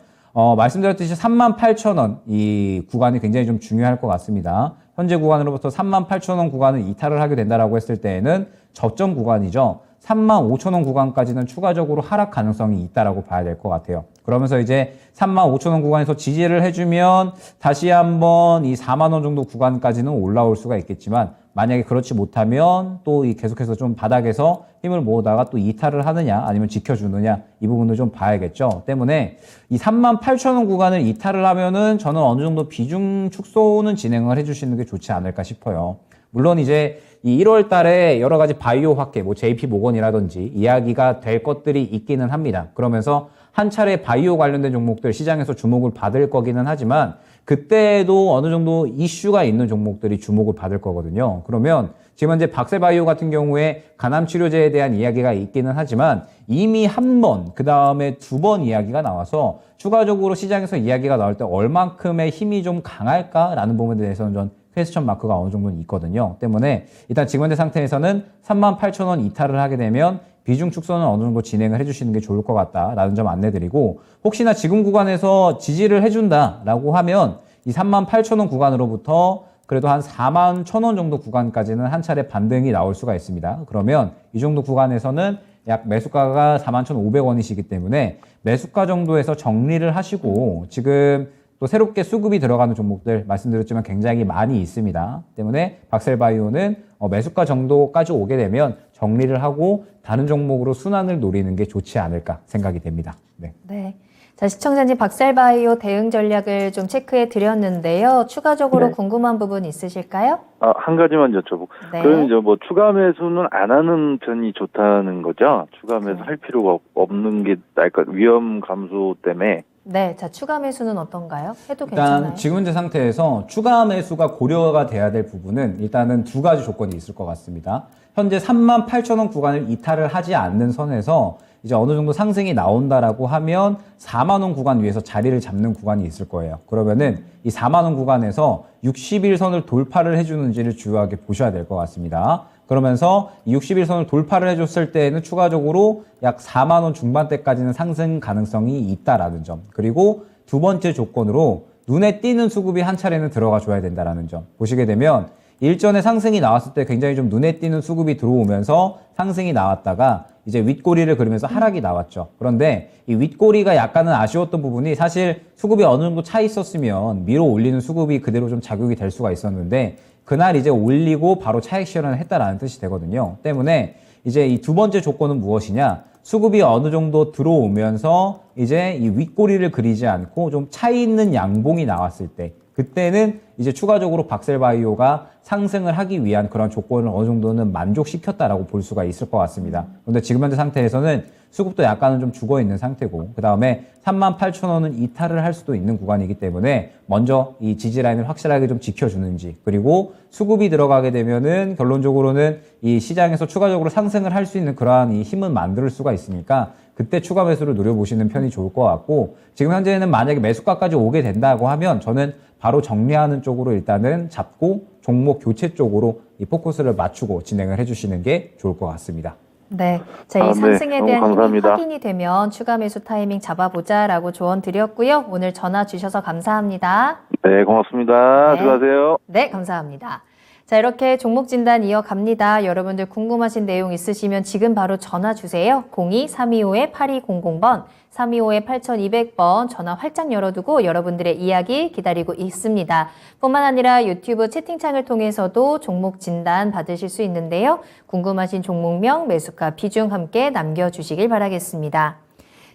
말씀드렸듯이 38,000원 이 구간이 굉장히 좀 중요할 것 같습니다. 현재 구간으로부터 38,000원 구간을 이탈을 하게 된다라고 했을 때에는 저점 구간이죠. 35,000원 구간까지는 추가적으로 하락 가능성이 있다라고 봐야 될 것 같아요. 그러면서 이제 35,000원 구간에서 지지를 해주면 다시 한번 이 4만 원 정도 구간까지는 올라올 수가 있겠지만 만약에 그렇지 못하면 또 이 계속해서 좀 바닥에서 힘을 모으다가 또 이탈을 하느냐 아니면 지켜주느냐 이 부분도 좀 봐야겠죠. 때문에 이 38,000원 구간을 이탈을 하면은 저는 어느 정도 비중 축소는 진행을 해주시는 게 좋지 않을까 싶어요. 물론 이제 이 1월 달에 여러 가지 바이오 확대, 뭐 JP 모건이라든지 이야기가 될 것들이 있기는 합니다. 그러면서 한 차례 바이오 관련된 종목들 시장에서 주목을 받을 거기는 하지만 그때도 어느 정도 이슈가 있는 종목들이 주목을 받을 거거든요. 그러면 지금 현재 박셀바이오 같은 경우에 간암치료제에 대한 이야기가 있기는 하지만 이미 한 번, 그 다음에 두 번 이야기가 나와서 추가적으로 시장에서 이야기가 나올 때 얼만큼의 힘이 좀 강할까라는 부분에 대해서는 전 퀘스천 마크가 어느 정도는 있거든요. 때문에 일단 지금 현재 상태에서는 38,000원 이탈을 하게 되면 비중 축소는 어느 정도 진행을 해주시는 게 좋을 것 같다라는 점 안내드리고 혹시나 지금 구간에서 지지를 해준다라고 하면 이 38,000원 구간으로부터 그래도 한 41,000원 정도 구간까지는 한 차례 반등이 나올 수가 있습니다. 그러면 이 정도 구간에서는 약 매수가가 41,500원이시기 때문에 매수가 정도에서 정리를 하시고 지금 또 새롭게 수급이 들어가는 종목들 말씀드렸지만 굉장히 많이 있습니다. 때문에 박셀바이오는 매수가 정도까지 오게 되면 정리를 하고 다른 종목으로 순환을 노리는 게 좋지 않을까 생각이 됩니다. 네. 네. 자, 시청자님 박셀바이오 대응 전략을 좀 체크해 드렸는데요. 추가적으로 네. 궁금한 부분 있으실까요? 한 가지만 여쭤보고. 네. 그럼 이제 뭐 추가 매수는 안 하는 편이 좋다는 거죠? 추가 매수 할 필요가 없는 게 나을까? 위험 감소 때문에. 네. 자, 추가 매수는 어떤가요? 해도 일단 괜찮아요? 지금 현재 상태에서 추가 매수가 고려가 돼야 될 부분은 일단은 두 가지 조건이 있을 것 같습니다. 현재 38,000원 구간을 이탈을 하지 않는 선에서 이제 어느 정도 상승이 나온다라고 하면 4만 원 구간 위에서 자리를 잡는 구간이 있을 거예요. 그러면은 이 4만 원 구간에서 60일선을 돌파를 해주는지를 주요하게 보셔야 될 것 같습니다. 그러면서 이 60일선을 돌파를 해줬을 때에는 추가적으로 약 4만 원 중반대까지는 상승 가능성이 있다라는 점. 그리고 두 번째 조건으로 눈에 띄는 수급이 한 차례는 들어가 줘야 된다라는 점. 보시게 되면 일전에 상승이 나왔을 때 굉장히 좀 눈에 띄는 수급이 들어오면서 상승이 나왔다가 이제 윗꼬리를 그리면서 하락이 나왔죠. 그런데 이 윗꼬리가 약간은 아쉬웠던 부분이 사실 수급이 어느 정도 차 있었으면 밀어 올리는 수급이 그대로 좀 작용이 될 수가 있었는데 그날 이제 올리고 바로 차익 실현을 했다라는 뜻이 되거든요. 때문에 이제 이 두 번째 조건은 무엇이냐? 수급이 어느 정도 들어오면서 이제 이 윗꼬리를 그리지 않고 좀 차이 있는 양봉이 나왔을 때 그때는 이제 추가적으로 박셀바이오가 상승을 하기 위한 그런 조건을 어느 정도는 만족시켰다라고 볼 수가 있을 것 같습니다. 그런데 지금 현재 상태에서는 수급도 약간은 좀 죽어 있는 상태고 그 다음에 38,000원은 이탈을 할 수도 있는 구간이기 때문에 먼저 이 지지 라인을 확실하게 좀 지켜주는지 그리고 수급이 들어가게 되면은 결론적으로는 이 시장에서 추가적으로 상승을 할 수 있는 그러한 이 힘은 만들 수가 있으니까 그때 추가 매수를 노려보시는 편이 좋을 것 같고 지금 현재는 만약에 매수가까지 오게 된다고 하면 저는 바로 정리하는 쪽으로 일단은 잡고 종목 교체 쪽으로 이 포커스를 맞추고 진행을 해주시는 게 좋을 것 같습니다. 네. 자, 이 네. 상승에 너무 대한 힘이 감사합니다. 확인이 되면 추가 매수 타이밍 잡아보자라고 조언 드렸고요. 오늘 전화 주셔서 감사합니다. 네, 고맙습니다. 네. 수고하세요. 네, 감사합니다. 자, 이렇게 종목 진단 이어갑니다. 여러분들 궁금하신 내용 있으시면 지금 바로 전화 주세요. 02-325-8200번, 325-8200번 전화 활짝 열어두고 여러분들의 이야기 기다리고 있습니다. 뿐만 아니라 유튜브 채팅창을 통해서도 종목 진단 받으실 수 있는데요. 궁금하신 종목명, 매수가, 비중 함께 남겨주시길 바라겠습니다.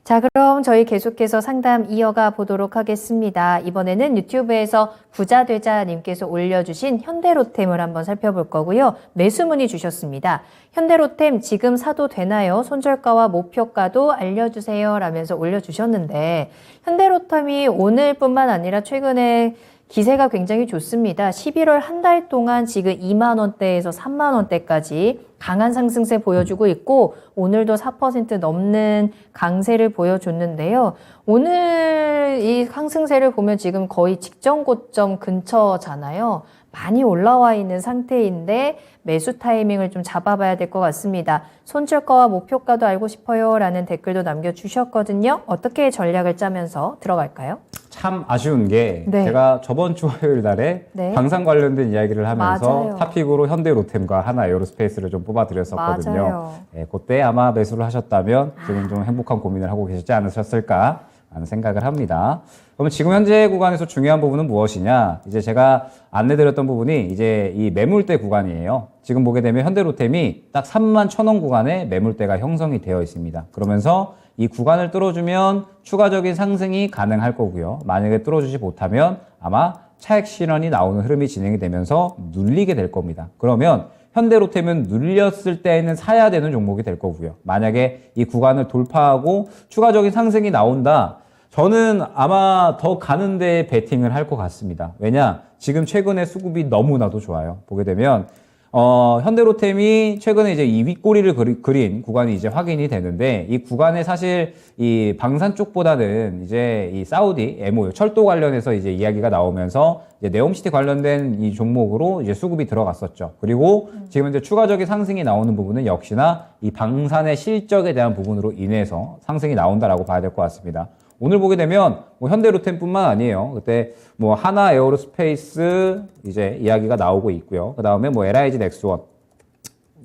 자, 그럼 저희 계속해서 상담 이어가 보도록 하겠습니다. 이번에는 유튜브에서 부자되자님께서 올려주신 현대로템을 한번 살펴볼 거고요. 매수 문의 주셨습니다. 현대로템 지금 사도 되나요? 손절가와 목표가도 알려주세요 라면서 올려주셨는데 현대로템이 오늘뿐만 아니라 최근에 기세가 굉장히 좋습니다. 11월 한 달 동안 지금 2만 원대에서 3만 원대까지 강한 상승세 보여주고 있고 오늘도 4% 넘는 강세를 보여줬는데요. 오늘 이 상승세를 보면 지금 거의 직전 고점 근처잖아요. 많이 올라와 있는 상태인데 매수 타이밍을 좀 잡아봐야 될 것 같습니다. 손절가와 목표가도 알고 싶어요 라는 댓글도 남겨주셨거든요. 어떻게 전략을 짜면서 들어갈까요? 참 아쉬운 게 네. 제가 저번 주 화요일 날에 네. 방산 관련된 이야기를 하면서 맞아요. 탑픽으로 현대로템과 하나 에어로스페이스를 좀 뽑아드렸었거든요. 맞아요. 예, 그때 아마 매수를 하셨다면 지금 좀 행복한 고민을 하고 계시지 않으셨을까 하는 생각을 합니다. 그러면 지금 현재 구간에서 중요한 부분은 무엇이냐? 이제 제가 안내드렸던 부분이 이제 이 매물대 구간이에요. 지금 보게 되면 현대로템이 딱 31,000원 구간에 매물대가 형성이 되어 있습니다. 그러면서 이 구간을 뚫어주면 추가적인 상승이 가능할 거고요. 만약에 뚫어주지 못하면 아마 차익 실현이 나오는 흐름이 진행이 되면서 눌리게 될 겁니다. 그러면 현대로템은 눌렸을 때에는 사야 되는 종목이 될 거고요. 만약에 이 구간을 돌파하고 추가적인 상승이 나온다. 저는 아마 더 가는 데에 베팅을 할 것 같습니다. 왜냐? 지금 최근에 수급이 너무나도 좋아요. 보게 되면 현대로템이 최근에 이제 이 윗꼬리를 그린 구간이 이제 확인이 되는데 이 구간에 사실 이 방산 쪽보다는 이제 이 사우디 MOU 철도 관련해서 이제 이야기가 나오면서 이제 네옴시티 관련된 이 종목으로 이제 수급이 들어갔었죠. 그리고 지금 이제 추가적인 상승이 나오는 부분은 역시나 이 방산의 실적에 대한 부분으로 인해서 상승이 나온다라고 봐야 될 것 같습니다. 오늘 보게 되면 뭐 현대로템뿐만 아니에요. 그때 뭐 하나 에어로스페이스 이제 이야기가 나오고 있고요. 그 다음에 뭐 LIG 넥스원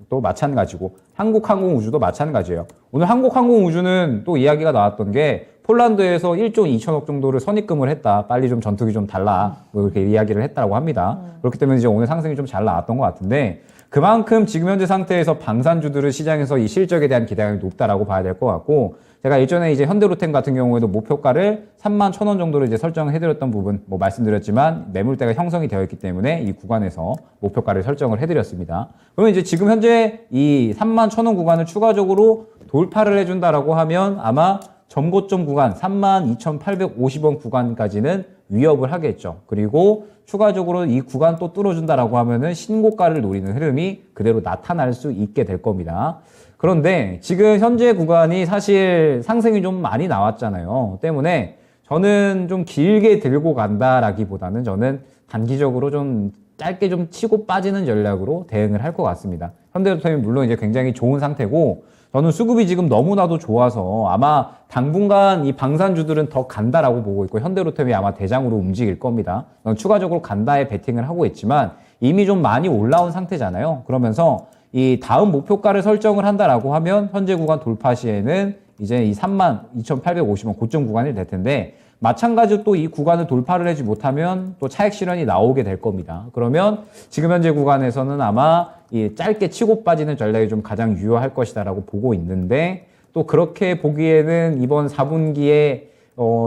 또 마찬가지고 한국항공우주도 마찬가지예요. 오늘 한국항공우주는 또 이야기가 나왔던 게 폴란드에서 1조 2천억 정도를 선입금을 했다. 빨리 좀 전투기 좀 달라. 뭐 이렇게 이야기를 했다라고 합니다. 그렇기 때문에 이제 오늘 상승이 좀 잘 나왔던 것 같은데 그만큼 지금 현재 상태에서 방산주들은 시장에서 이 실적에 대한 기대감이 높다라고 봐야 될 것 같고 제가 일전에 이제 현대로템 같은 경우에도 목표가를 31,000원 정도로 이제 설정을 해드렸던 부분 뭐 말씀드렸지만 매물대가 형성이 되어 있기 때문에 이 구간에서 목표가를 설정을 해드렸습니다. 그러면 이제 지금 현재 이 31,000원 구간을 추가적으로 돌파를 해준다라고 하면 아마 전고점 구간 32,850원 구간까지는 위협을 하겠죠. 그리고 추가적으로 이 구간 또 뚫어준다라고 하면은 신고가를 노리는 흐름이 그대로 나타날 수 있게 될 겁니다. 그런데 지금 현재 구간이 사실 상승이 좀 많이 나왔잖아요. 때문에 저는 좀 길게 들고 간다라기보다는 저는 단기적으로 좀 짧게 좀 치고 빠지는 전략으로 대응을 할 것 같습니다. 현대로템이 물론 이제 굉장히 좋은 상태고 저는 수급이 지금 너무나도 좋아서 아마 당분간 이 방산주들은 더 간다라고 보고 있고 현대로템이 아마 대장으로 움직일 겁니다. 추가적으로 간다에 베팅을 하고 있지만 이미 좀 많이 올라온 상태잖아요. 그러면서 이 다음 목표가를 설정을 한다라고 하면 현재 구간 돌파 시에는 이제 이 32,850원 고점 구간이 될 텐데 마찬가지로 또 이 구간을 돌파를 하지 못하면 또 차익 실현이 나오게 될 겁니다. 그러면 지금 현재 구간에서는 아마 이 짧게 치고 빠지는 전략이 좀 가장 유효할 것이다라고 보고 있는데 또 그렇게 보기에는 이번 4분기에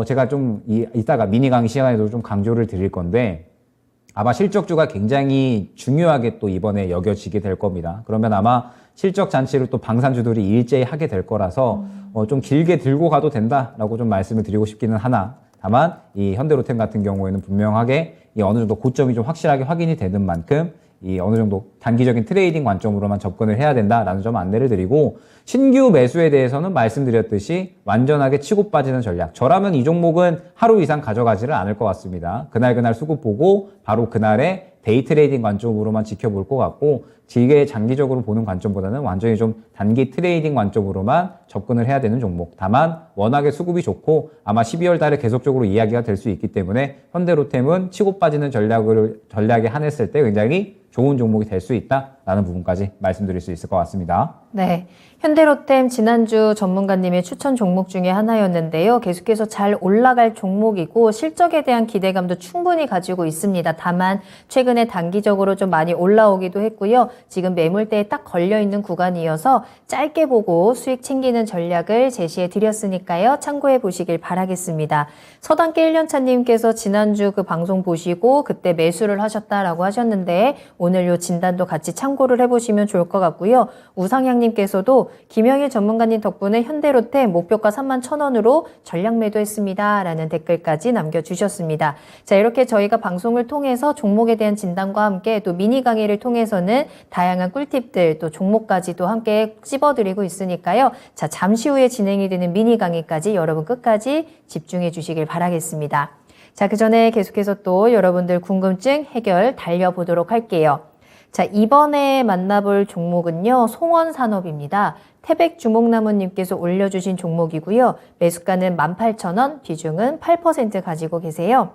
제가 좀 이따가 미니 강의 시간에도 좀 강조를 드릴 건데 아마 실적주가 굉장히 중요하게 또 이번에 여겨지게 될 겁니다. 그러면 아마 실적 잔치를 또 방산주들이 일제히 하게 될 거라서 좀 길게 들고 가도 된다라고 좀 말씀을 드리고 싶기는 하나 다만 이 현대로템 같은 경우에는 분명하게 이 어느 정도 고점이 좀 확실하게 확인이 되는 만큼 이 어느 정도 단기적인 트레이딩 관점으로만 접근을 해야 된다라는 점 안내를 드리고 신규 매수에 대해서는 말씀드렸듯이 완전하게 치고 빠지는 전략. 저라면 이 종목은 하루 이상 가져가지를 않을 것 같습니다. 그날 수급 보고 바로 그날의 데이 트레이딩 관점으로만 지켜볼 것 같고 길게 장기적으로 보는 관점보다는 완전히 좀 단기 트레이딩 관점으로만 접근을 해야 되는 종목. 다만 워낙에 수급이 좋고 아마 12월 달에 계속적으로 이야기가 될 수 있기 때문에 현대로템은 치고 빠지는 전략에 한했을 때 굉장히 좋은 종목이 될 수 있다라는 부분까지 말씀드릴 수 있을 것 같습니다. 네. 현대로템 지난주 전문가님의 추천 종목 중에 하나였는데요. 계속해서 잘 올라갈 종목이고 실적에 대한 기대감도 충분히 가지고 있습니다. 다만 최근에 단기적으로 좀 많이 올라오기도 했고요. 지금 매물대에 딱 걸려있는 구간이어서 짧게 보고 수익 챙기는 전략을 제시해 드렸으니까요. 참고해 보시길 바라겠습니다. 서당계 1년차님께서 지난주 그 방송 보시고 그때 매수를 하셨다라고 하셨는데 오늘 요 진단도 같이 참고를 해보시면 좋을 것 같고요. 우상향님께서도 김영일 전문가님 덕분에 현대로템 목표가 31,000원으로 전략 매도했습니다. 라는 댓글까지 남겨주셨습니다. 자, 이렇게 저희가 방송을 통해서 종목에 대한 진단과 함께 또 미니 강의를 통해서는 다양한 꿀팁들 또 종목까지도 함께 찝어드리고 있으니까요. 자, 잠시 후에 진행이 되는 미니 강의까지 여러분 끝까지 집중해 주시길 바라겠습니다. 자, 그 전에 계속해서 또 여러분들 궁금증 해결 달려보도록 할게요. 자, 이번에 만나볼 종목은요, 송원산업입니다. 태백 주목나무님께서 올려주신 종목이고요. 매수가는 18,000원, 비중은 8% 가지고 계세요.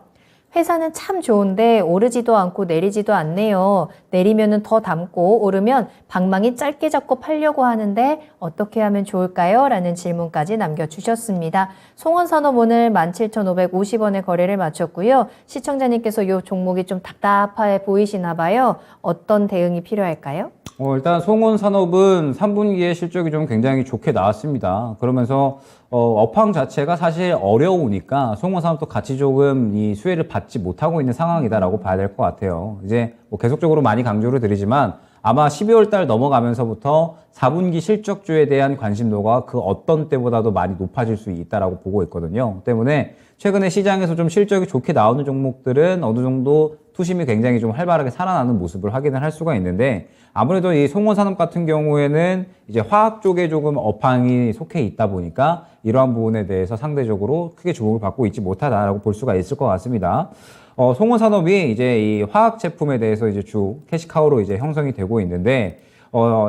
회사는 참 좋은데 오르지도 않고 내리지도 않네요. 내리면은 더 담고 오르면 방망이 짧게 잡고 팔려고 하는데 어떻게 하면 좋을까요? 라는 질문까지 남겨주셨습니다. 송원산업 오늘 17,550원에 거래를 마쳤고요. 시청자님께서 이 종목이 좀 답답해 보이시나 봐요. 어떤 대응이 필요할까요? 일단 송원산업은 3분기에 실적이 좀 굉장히 좋게 나왔습니다. 그러면서 업황 자체가 사실 어려우니까 송원산업도 같이 조금 이 수혜를 받지 못하고 있는 상황이다라고 봐야 될 것 같아요. 이제 뭐 계속적으로 많이 강조를 드리지만 아마 12월 달 넘어가면서부터 4분기 실적주에 대한 관심도가 그 어떤 때보다도 많이 높아질 수 있다라고 보고 있거든요. 때문에 최근에 시장에서 좀 실적이 좋게 나오는 종목들은 어느 정도 투심이 굉장히 좀 활발하게 살아나는 모습을 확인을 할 수가 있는데 아무래도 이 송원산업 같은 경우에는 이제 화학 쪽에 조금 업황이 속해 있다 보니까 이러한 부분에 대해서 상대적으로 크게 주목을 받고 있지 못하다라고 볼 수가 있을 것 같습니다. 송원산업이 이제 이 화학 제품에 대해서 이제 주 캐시카우로 이제 형성이 되고 있는데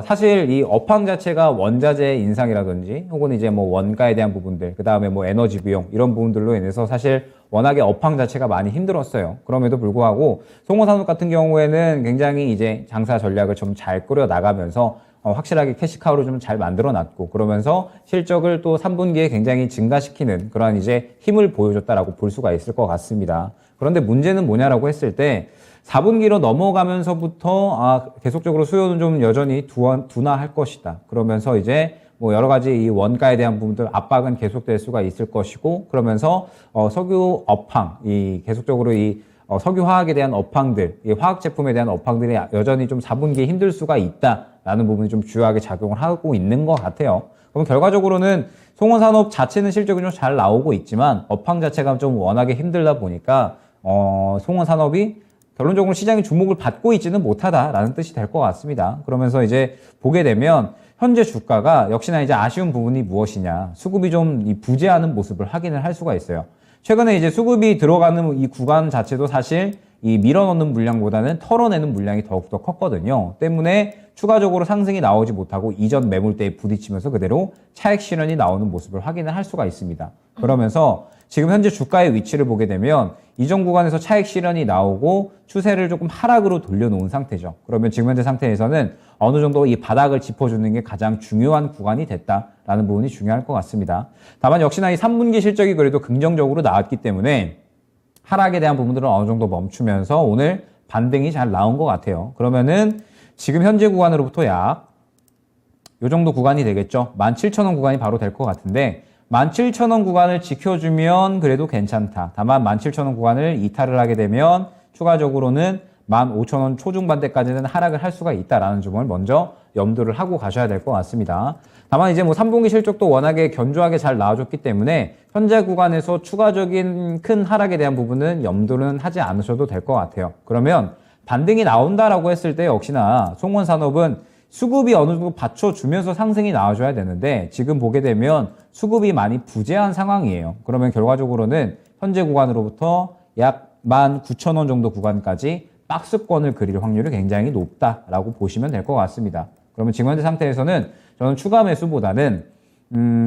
사실 이 업황 자체가 원자재 인상이라든지 혹은 이제 뭐 원가에 대한 부분들, 그 다음에 뭐 에너지 비용 이런 부분들로 인해서 사실 워낙에 업황 자체가 많이 힘들었어요. 그럼에도 불구하고 송원산업 같은 경우에는 굉장히 이제 장사 전략을 좀 잘 꾸려 나가면서 확실하게 캐시카우를 좀 잘 만들어 놨고 그러면서 실적을 또 3분기에 굉장히 증가시키는 그러한 이제 힘을 보여줬다라고 볼 수가 있을 것 같습니다. 그런데 문제는 뭐냐라고 했을 때 4분기로 넘어가면서부터 계속적으로 수요는 좀 여전히 둔화할 것이다. 그러면서 이제 뭐 여러 가지 이 원가에 대한 부분들 압박은 계속될 수가 있을 것이고 그러면서 석유 업황 이 계속적으로 이 석유화학에 대한 업황들, 이 화학 제품에 대한 업황들이 여전히 좀 4분기에 힘들 수가 있다라는 부분이 좀 주요하게 작용을 하고 있는 것 같아요. 그럼 결과적으로는 송원산업 자체는 실적이 좀 잘 나오고 있지만 업황 자체가 좀 워낙에 힘들다 보니까 송원산업이 결론적으로 시장의 주목을 받고 있지는 못하다라는 뜻이 될 것 같습니다. 그러면서 이제 보게 되면 현재 주가가 역시나 이제 아쉬운 부분이 무엇이냐, 수급이 좀 부재하는 모습을 확인을 할 수가 있어요. 최근에 이제 수급이 들어가는 이 구간 자체도 사실 이 밀어넣는 물량보다는 털어내는 물량이 더욱더 컸거든요. 때문에 추가적으로 상승이 나오지 못하고 이전 매물대에 부딪히면서 그대로 차익 실현이 나오는 모습을 확인을 할 수가 있습니다. 그러면서 지금 현재 주가의 위치를 보게 되면 이전 구간에서 차익 실현이 나오고 추세를 조금 하락으로 돌려놓은 상태죠. 그러면 지금 현재 상태에서는 어느 정도 이 바닥을 짚어주는 게 가장 중요한 구간이 됐다라는 부분이 중요할 것 같습니다. 다만 역시나 이 3분기 실적이 그래도 긍정적으로 나왔기 때문에 하락에 대한 부분들은 어느 정도 멈추면서 오늘 반등이 잘 나온 것 같아요. 그러면은 지금 현재 구간으로부터 약 요 정도 구간이 되겠죠. 17,000원 구간이 바로 될 것 같은데 17,000원 구간을 지켜주면 그래도 괜찮다. 다만 17,000원 구간을 이탈을 하게 되면 추가적으로는 15,000원 초중반대까지는 하락을 할 수가 있다라는 점을 먼저 염두를 하고 가셔야 될 것 같습니다. 다만 이제 뭐 3분기 실적도 워낙에 견조하게 잘 나와줬기 때문에 현재 구간에서 추가적인 큰 하락에 대한 부분은 염두는 하지 않으셔도 될 것 같아요. 그러면 반등이 나온다라고 했을 때 역시나 송원산업은 수급이 어느 정도 받쳐주면서 상승이 나와줘야 되는데 지금 보게 되면 수급이 많이 부재한 상황이에요. 그러면 결과적으로는 현재 구간으로부터 약 19,000원 정도 구간까지 박스권을 그릴 확률이 굉장히 높다라고 보시면 될 것 같습니다. 그러면 지금 현재 상태에서는 저는 추가 매수보다는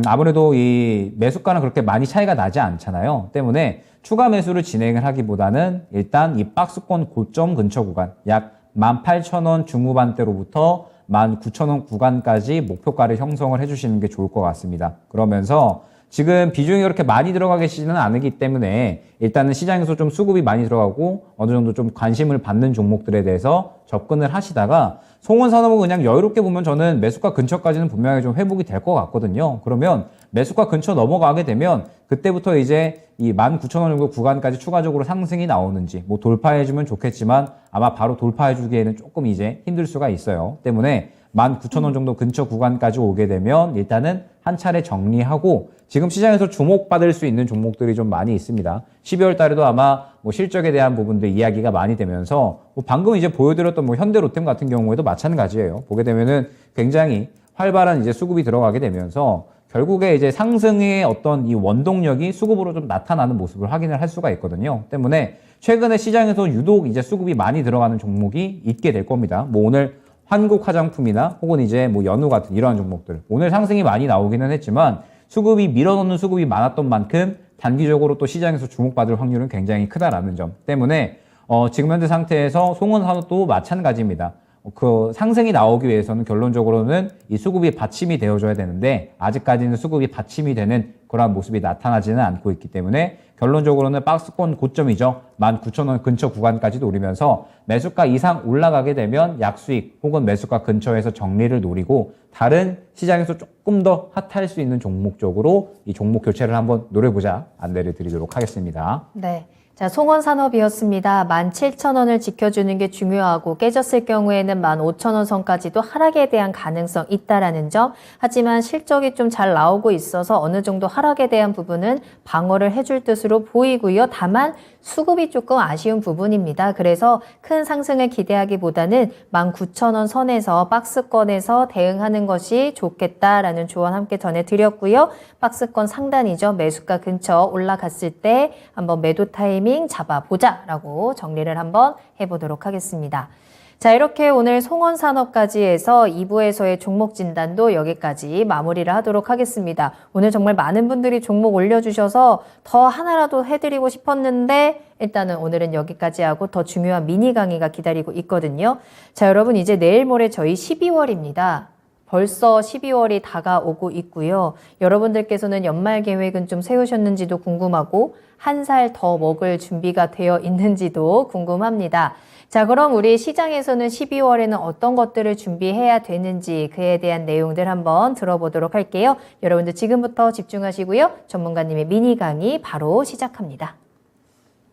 아무래도 이 매수가는 그렇게 많이 차이가 나지 않잖아요. 때문에 추가 매수를 진행을 하기보다는 일단 이 박스권 고점 근처 구간 약 18,000원 중후반대로부터 19,000원 구간까지 목표가를 형성을 해주시는 게 좋을 것 같습니다. 그러면서 지금 비중이 그렇게 많이 들어가 계시지는 않기 때문에 일단은 시장에서 좀 수급이 많이 들어가고 어느 정도 좀 관심을 받는 종목들에 대해서 접근을 하시다가 송원산업은 그냥 여유롭게 보면 저는 매수가 근처까지는 분명히 좀 회복이 될 것 같거든요. 그러면 매수가 근처 넘어가게 되면 그때부터 이제 이 19,000원 정도 구간까지 추가적으로 상승이 나오는지 뭐 돌파해주면 좋겠지만 아마 바로 돌파해주기에는 조금 이제 힘들 수가 있어요. 때문에 19,000원 정도 근처 구간까지 오게 되면 일단은 한 차례 정리하고 지금 시장에서 주목받을 수 있는 종목들이 좀 많이 있습니다. 12월 달에도 아마 뭐 실적에 대한 부분들 이야기가 많이 되면서 뭐 방금 이제 보여드렸던 뭐 현대로템 같은 경우에도 마찬가지예요. 보게 되면은 굉장히 활발한 이제 수급이 들어가게 되면서 결국에 이제 상승의 어떤 이 원동력이 수급으로 좀 나타나는 모습을 확인을 할 수가 있거든요. 때문에 최근에 시장에서 유독 이제 수급이 많이 들어가는 종목이 있게 될 겁니다. 뭐 오늘 한국 화장품이나 혹은 이제 뭐 연우 같은 이러한 종목들 오늘 상승이 많이 나오기는 했지만 수급이 밀어넣는 수급이 많았던 만큼 단기적으로 또 시장에서 주목받을 확률은 굉장히 크다라는 점 때문에 지금 현재 상태에서 송원산업도 마찬가지입니다. 그 상승이 나오기 위해서는 결론적으로는 이 수급이 받침이 되어줘야 되는데 아직까지는 수급이 받침이 되는 그러한 모습이 나타나지는 않고 있기 때문에 결론적으로는 박스권 고점이죠. 19,000원 근처 구간까지 노리면서 매수가 이상 올라가게 되면 약수익 혹은 매수가 근처에서 정리를 노리고 다른 시장에서 조금 더 핫할 수 있는 종목 쪽으로 이 종목 교체를 한번 노려보자 안내를 드리도록 하겠습니다. 네. 자, 송원산업이었습니다. 17,000원을 지켜주는 게 중요하고 깨졌을 경우에는 15,000원 선까지도 하락에 대한 가능성 있다라는 점. 하지만 실적이 좀 잘 나오고 있어서 어느 정도 하락에 대한 부분은 방어를 해줄 뜻으로 보이고요. 다만 수급이 조금 아쉬운 부분입니다. 그래서 큰 상승을 기대하기보다는 19,000원 선에서 박스권에서 대응하는 것이 좋겠다라는 조언 함께 전해드렸고요. 박스권 상단이죠. 매수가 근처 올라갔을 때 한번 매도 타이밍 잡아보자 라고 정리를 한번 해보도록 하겠습니다. 자, 이렇게 오늘 송원산업까지 해서 2부에서의 종목 진단도 여기까지 마무리를 하도록 하겠습니다. 오늘 정말 많은 분들이 종목 올려주셔서 더 하나라도 해드리고 싶었는데 일단은 오늘은 여기까지 하고 더 중요한 미니 강의가 기다리고 있거든요. 자, 여러분 이제 내일 모레 저희 12월입니다. 벌써 12월이 다가오고 있고요. 여러분들께서는 연말 계획은 좀 세우셨는지도 궁금하고 한 살 더 먹을 준비가 되어 있는지도 궁금합니다. 자, 그럼 우리 시장에서는 12월에는 어떤 것들을 준비해야 되는지 그에 대한 내용들 한번 들어보도록 할게요. 여러분들 지금부터 집중하시고요. 전문가님의 미니 강의 바로 시작합니다.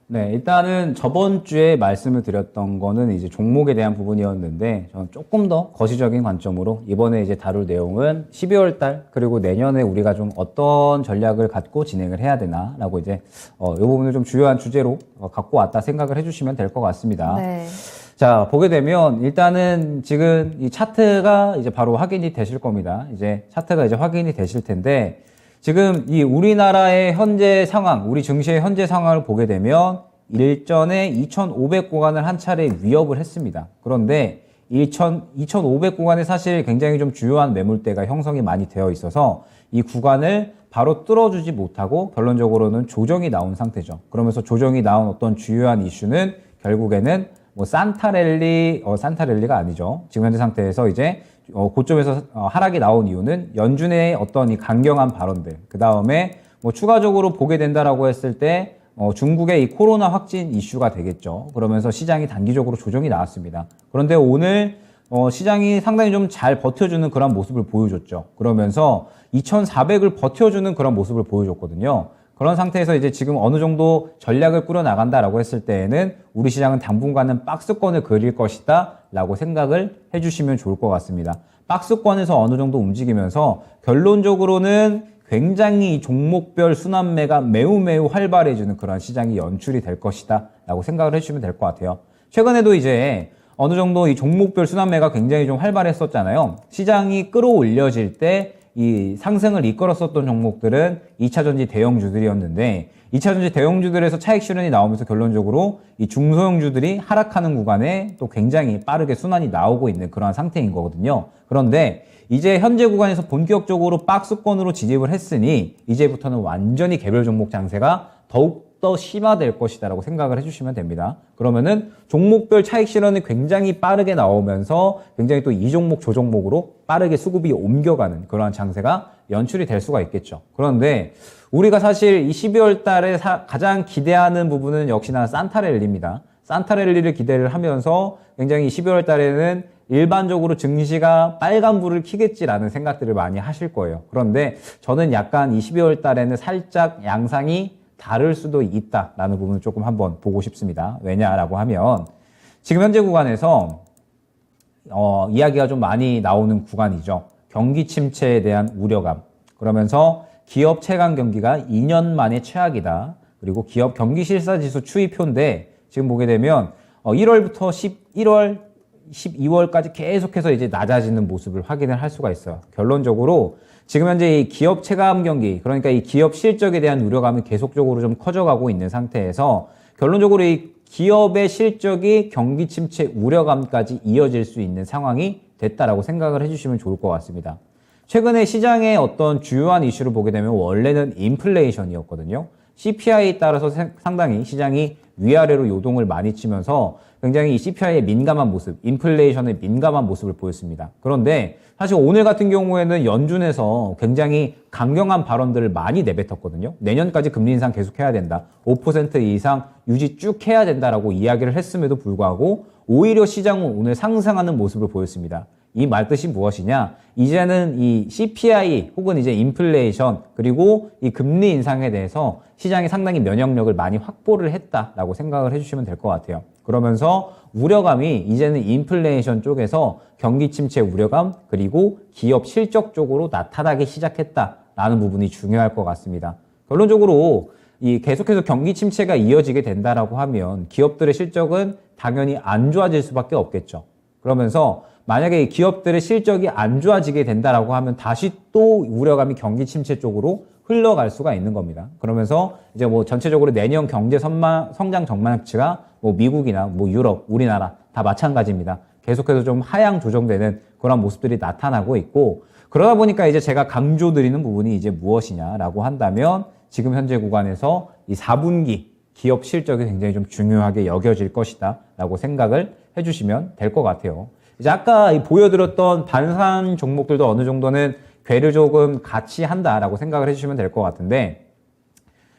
네, 일단은 저번 주에 말씀을 드렸던 거는 이제 종목에 대한 부분이었는데 저는 조금 더 거시적인 관점으로 이번에 이제 다룰 내용은 12월 달 그리고 내년에 우리가 좀 어떤 전략을 갖고 진행을 해야 되나라고 이제 이 부분을 좀 주요한 주제로 갖고 왔다 생각을 해주시면 될 것 같습니다. 네. 자, 보게 되면 일단은 지금 이 차트가 이제 바로 확인이 되실 겁니다. 이제 차트가 이제 확인이 되실 텐데 지금 이 우리나라의 현재 상황, 우리 증시의 현재 상황을 보게 되면 일전에 2,500 구간을 한 차례 위협을 했습니다. 그런데 2,500 구간에 사실 굉장히 좀 주요한 매물대가 형성이 많이 되어 있어서 이 구간을 바로 뚫어주지 못하고 결론적으로는 조정이 나온 상태죠. 그러면서 조정이 나온 어떤 주요한 이슈는 결국에는 뭐 산타랠리가 아니죠. 지금 현재 상태에서 이제 고점에서 하락이 나온 이유는 연준의 어떤 이 강경한 발언들, 그 다음에 뭐 추가적으로 보게 된다라고 했을 때 중국의 이 코로나 확진 이슈가 되겠죠. 그러면서 시장이 단기적으로 조정이 나왔습니다. 그런데 오늘 시장이 상당히 좀 잘 버텨주는 그런 모습을 보여줬죠. 그러면서 2,400을 버텨주는 그런 모습을 보여줬거든요. 그런 상태에서 이제 지금 어느 정도 전략을 꾸려나간다라고 했을 때에는 우리 시장은 당분간은 박스권을 그릴 것이다 라고 생각을 해주시면 좋을 것 같습니다. 박스권에서 어느 정도 움직이면서 결론적으로는 굉장히 종목별 순환매가 매우 활발해지는 그런 시장이 연출이 될 것이다 라고 생각을 해주시면 될 것 같아요. 최근에도 이제 어느 정도 이 종목별 순환매가 굉장히 좀 활발했었잖아요. 시장이 끌어올려질 때 이 상승을 이끌었었던 종목들은 2차전지 대형주들이었는데 2차전지 대형주들에서 차익 실현이 나오면서 결론적으로 이 중소형주들이 하락하는 구간에 또 굉장히 빠르게 순환이 나오고 있는 그런 상태인 거거든요. 그런데 이제 현재 구간에서 본격적으로 박스권으로 진입을 했으니 이제부터는 완전히 개별 종목 장세가 더욱더 더욱더 심화될 것이다라고 생각을 해주시면 됩니다. 그러면은 종목별 차익 실현이 굉장히 빠르게 나오면서 굉장히 또 이 종목 저 종목으로 빠르게 수급이 옮겨가는 그러한 장세가 연출이 될 수가 있겠죠. 그런데 우리가 사실 이 12월 달에 가장 기대하는 부분은 역시나 산타랠리입니다. 산타랠리를 기대를 하면서 굉장히 12월 달에는 일반적으로 증시가 빨간불을 켜겠지라는 생각들을 많이 하실 거예요. 그런데 저는 약간 이 12월 달에는 살짝 양상이 다를 수도 있다라는 부분을 조금 한번 보고 싶습니다. 왜냐라고 하면 지금 현재 구간에서 이야기가 좀 많이 나오는 구간이죠. 경기 침체에 대한 우려감. 그러면서 기업 체감 경기가 2년 만에 최악이다. 그리고 기업 경기 실사지수 추이표인데 지금 보게 되면 1월부터 11월, 12월까지 계속해서 이제 낮아지는 모습을 확인을 할 수가 있어요. 결론적으로 지금 현재 이 기업 체감 경기, 그러니까 이 기업 실적에 대한 우려감이 계속적으로 좀 커져가고 있는 상태에서 결론적으로 이 기업의 실적이 경기 침체 우려감까지 이어질 수 있는 상황이 됐다라고 생각을 해주시면 좋을 것 같습니다. 최근에 시장의 어떤 주요한 이슈를 보게 되면 원래는 인플레이션이었거든요. CPI에 따라서 상당히 시장이 위아래로 요동을 많이 치면서 굉장히 이 CPI에 민감한 모습, 인플레이션에 민감한 모습을 보였습니다. 그런데 사실 오늘 같은 경우에는 연준에서 굉장히 강경한 발언들을 많이 내뱉었거든요. 내년까지 금리 인상 계속해야 된다. 5% 이상 유지 쭉 해야 된다라고 이야기를 했음에도 불구하고 오히려 시장은 오늘 상승하는 모습을 보였습니다. 이 말뜻이 무엇이냐? 이제는 이 CPI 혹은 이제 인플레이션 그리고 이 금리 인상에 대해서 시장이 상당히 면역력을 많이 확보를 했다라고 생각을 해주시면 될 것 같아요. 그러면서 우려감이 이제는 인플레이션 쪽에서 경기 침체 우려감 그리고 기업 실적 쪽으로 나타나기 시작했다라는 부분이 중요할 것 같습니다. 결론적으로 이 계속해서 경기 침체가 이어지게 된다라고 하면 기업들의 실적은 당연히 안 좋아질 수밖에 없겠죠. 그러면서 만약에 이 기업들의 실적이 안 좋아지게 된다라고 하면 다시 또 우려감이 경기 침체 쪽으로 흘러갈 수가 있는 겁니다. 그러면서 이제 뭐 전체적으로 내년 경제 성장 전망치가 뭐 미국이나 뭐 유럽, 우리나라 다 마찬가지입니다. 계속해서 좀 하향 조정되는 그런 모습들이 나타나고 있고 그러다 보니까 이제 제가 강조드리는 부분이 이제 무엇이냐라고 한다면 지금 현재 구간에서 이 4분기 기업 실적이 굉장히 좀 중요하게 여겨질 것이다 라고 생각을 해주시면 될 것 같아요. 이제 아까 보여드렸던 반산 종목들도 어느 정도는 궤를 조금 같이 한다라고 생각을 해주시면 될 것 같은데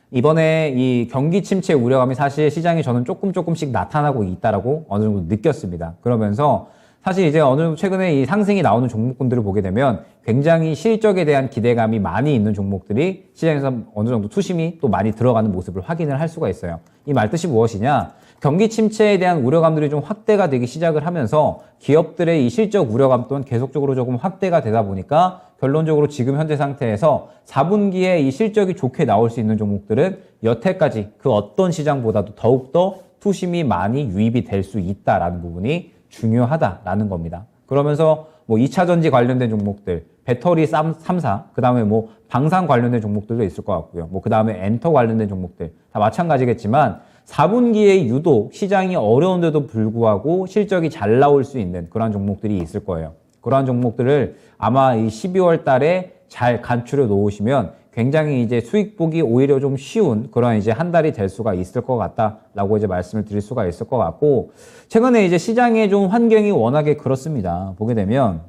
이번에 이 경기 침체 우려감이 사실 시장에 저는 조금씩 나타나고 있다라고 어느 정도 느꼈습니다. 그러면서 사실 이제 어느 정도 최근에 이 상승이 나오는 종목군들을 보게 되면 굉장히 실적에 대한 기대감이 많이 있는 종목들이 시장에서 어느 정도 투심이 또 많이 들어가는 모습을 확인을 할 수가 있어요. 이 말뜻이 무엇이냐? 경기 침체에 대한 우려감들이 좀 확대가 되기 시작을 하면서 기업들의 이 실적 우려감 또한 계속적으로 조금 확대가 되다 보니까 결론적으로 지금 현재 상태에서 4분기에 이 실적이 좋게 나올 수 있는 종목들은 여태까지 그 어떤 시장보다도 더욱더 투심이 많이 유입이 될 수 있다라는 부분이 중요하다라는 겁니다. 그러면서 뭐 2차 전지 관련된 종목들, 배터리 3사, 그 다음에 뭐 방산 관련된 종목들도 있을 것 같고요. 뭐 그 다음에 엔터 관련된 종목들 다 마찬가지겠지만 4분기에 유독 시장이 어려운데도 불구하고 실적이 잘 나올 수 있는 그러한 종목들이 있을 거예요. 그러한 종목들을 아마 이 12월 달에 잘 간추려 놓으시면 굉장히 이제 수익 보기 오히려 좀 쉬운 그런 이제 한 달이 될 수가 있을 것 같다라고 이제 말씀을 드릴 수가 있을 것 같고 최근에 이제 시장의 좀 환경이 워낙에 그렇습니다. 보게 되면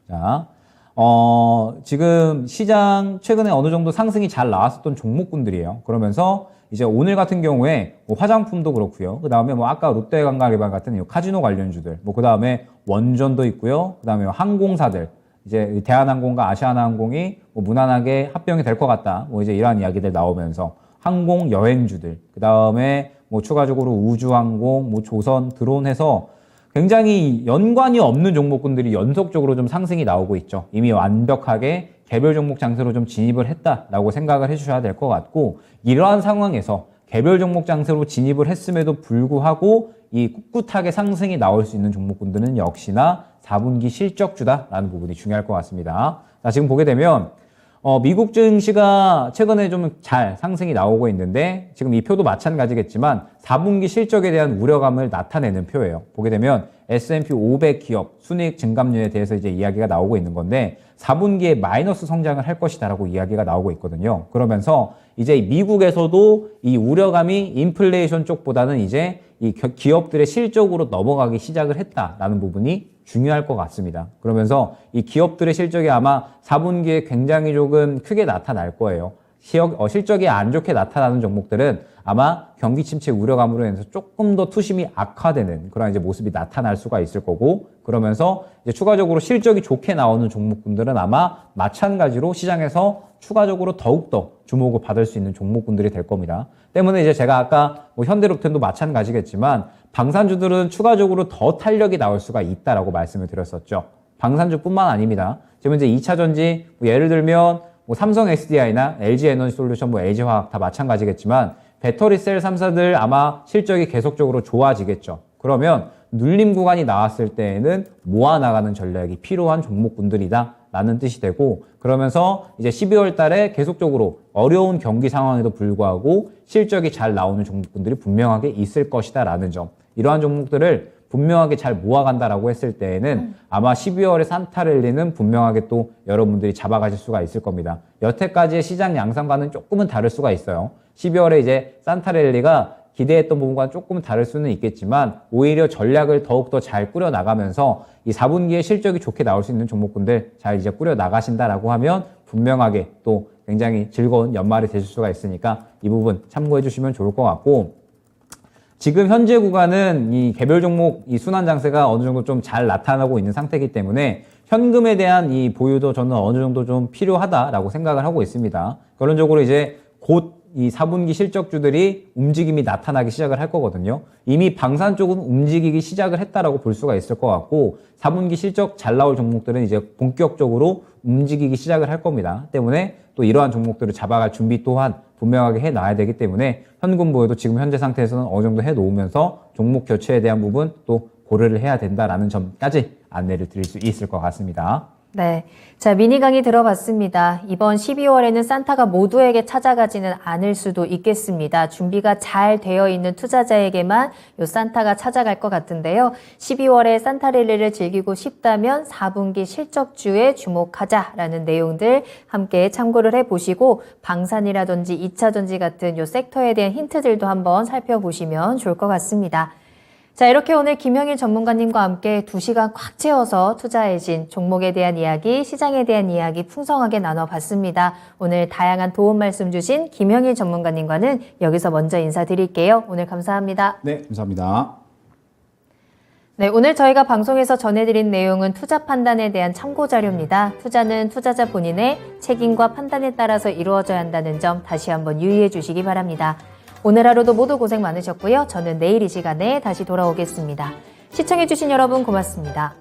자, 지금 시장 최근에 어느 정도 상승이 잘 나왔었던 종목군들이에요. 그러면서 이제 오늘 같은 경우에 뭐 화장품도 그렇고요. 그 다음에 뭐 아까 롯데관광개발 같은 카지노 관련주들, 뭐 그 다음에 원전도 있고요. 그 다음에 항공사들, 이제 대한항공과 아시아나항공이 뭐 무난하게 합병이 될 것 같다. 뭐 이제 이러한 이야기들 나오면서 항공 여행주들, 그 다음에 뭐 추가적으로 우주항공, 뭐 조선, 드론 해서 굉장히 연관이 없는 종목군들이 연속적으로 좀 상승이 나오고 있죠. 이미 완벽하게 개별 종목 장세로 좀 진입을 했다라고 생각을 해주셔야 될 것 같고 이러한 상황에서 개별 종목 장세로 진입을 했음에도 불구하고 이 꿋꿋하게 상승이 나올 수 있는 종목군들은 역시나 4분기 실적주다라는 부분이 중요할 것 같습니다. 자, 지금 보게 되면 미국 증시가 최근에 좀 잘 상승이 나오고 있는데 지금 이 표도 마찬가지겠지만 4분기 실적에 대한 우려감을 나타내는 표예요. 보게 되면 S&P 500 기업 순이익 증감률에 대해서 이제 이야기가 나오고 있는 건데 4분기에 마이너스 성장을 할 것이다라고 이야기가 나오고 있거든요. 그러면서 이제 미국에서도 이 우려감이 인플레이션 쪽보다는 이제 이 기업들의 실적으로 넘어가기 시작을 했다라는 부분이 중요할 것 같습니다. 그러면서 이 기업들의 실적이 아마 4분기에 굉장히 조금 크게 나타날 거예요. 실적이 안 좋게 나타나는 종목들은 아마 경기 침체 우려감으로 인해서 조금 더 투심이 악화되는 그런 이제 모습이 나타날 수가 있을 거고, 그러면서 이제 추가적으로 실적이 좋게 나오는 종목군들은 아마 마찬가지로 시장에서 추가적으로 더욱더 주목을 받을 수 있는 종목군들이 될 겁니다. 때문에 이제 제가 아까 뭐 현대로템도 마찬가지겠지만 방산주들은 추가적으로 더 탄력이 나올 수가 있다라고 말씀을 드렸었죠. 방산주뿐만 아닙니다. 지금 이제 2차전지 예를 들면 뭐 삼성 SDI나 LG에너지솔루션, 뭐 LG화학 다 마찬가지겠지만 배터리셀 3사들 아마 실적이 계속적으로 좋아지겠죠. 그러면 눌림 구간이 나왔을 때에는 모아나가는 전략이 필요한 종목군들이다 라는 뜻이 되고, 그러면서 이제 12월 달에 계속적으로 어려운 경기 상황에도 불구하고 실적이 잘 나오는 종목군들이 분명하게 있을 것이다 라는 점, 이러한 종목들을 분명하게 잘 모아간다라고 했을 때에는 아마 12월에 산타랠리는 분명하게 또 여러분들이 잡아가실 수가 있을 겁니다. 여태까지의 시장 양상과는 조금은 다를 수가 있어요. 12월에 이제 산타랠리가 기대했던 부분과 조금 다를 수는 있겠지만 오히려 전략을 더욱더 잘 꾸려나가면서 이 4분기에 실적이 좋게 나올 수 있는 종목군들 잘 이제 꾸려나가신다라고 하면 분명하게 또 굉장히 즐거운 연말이 되실 수가 있으니까 이 부분 참고해 주시면 좋을 것 같고, 지금 현재 구간은 이 개별 종목 이 순환 장세가 어느 정도 좀 잘 나타나고 있는 상태이기 때문에 현금에 대한 이 보유도 저는 어느 정도 좀 필요하다라고 생각을 하고 있습니다. 결론적으로 이제 곧 이 4분기 실적주들이 움직임이 나타나기 시작을 할 거거든요. 이미 방산 쪽은 움직이기 시작을 했다라고 볼 수가 있을 것 같고, 4분기 실적 잘 나올 종목들은 이제 본격적으로 움직이기 시작을 할 겁니다. 때문에 또 이러한 종목들을 잡아갈 준비 또한 분명하게 해 놔야 되기 때문에 현금 보유도 지금 현재 상태에서는 어느 정도 해 놓으면서 종목 교체에 대한 부분 또 고려를 해야 된다라는 점까지 안내를 드릴 수 있을 것 같습니다. 네. 자, 미니 강의 들어봤습니다. 이번 12월에는 산타가 모두에게 찾아가지는 않을 수도 있겠습니다. 준비가 잘 되어 있는 투자자에게만 요 산타가 찾아갈 것 같은데요. 12월에 산타랠리를 즐기고 싶다면 4분기 실적주에 주목하자라는 내용들 함께 참고를 해보시고, 방산이라든지 2차전지 같은 요 섹터에 대한 힌트들도 한번 살펴보시면 좋을 것 같습니다. 자, 이렇게 오늘 김영일 전문가님과 함께 2시간 꽉 채워서 투자해진 종목에 대한 이야기, 시장에 대한 이야기 풍성하게 나눠봤습니다. 오늘 다양한 도움 말씀 주신 김영일 전문가님과는 여기서 먼저 인사드릴게요. 오늘 감사합니다. 네, 감사합니다. 네, 오늘 저희가 방송에서 전해드린 내용은 투자 판단에 대한 참고 자료입니다. 투자는 투자자 본인의 책임과 판단에 따라서 이루어져야 한다는 점 다시 한번 유의해 주시기 바랍니다. 오늘 하루도 모두 고생 많으셨고요. 저는 내일 이 시간에 다시 돌아오겠습니다. 시청해주신 여러분 고맙습니다.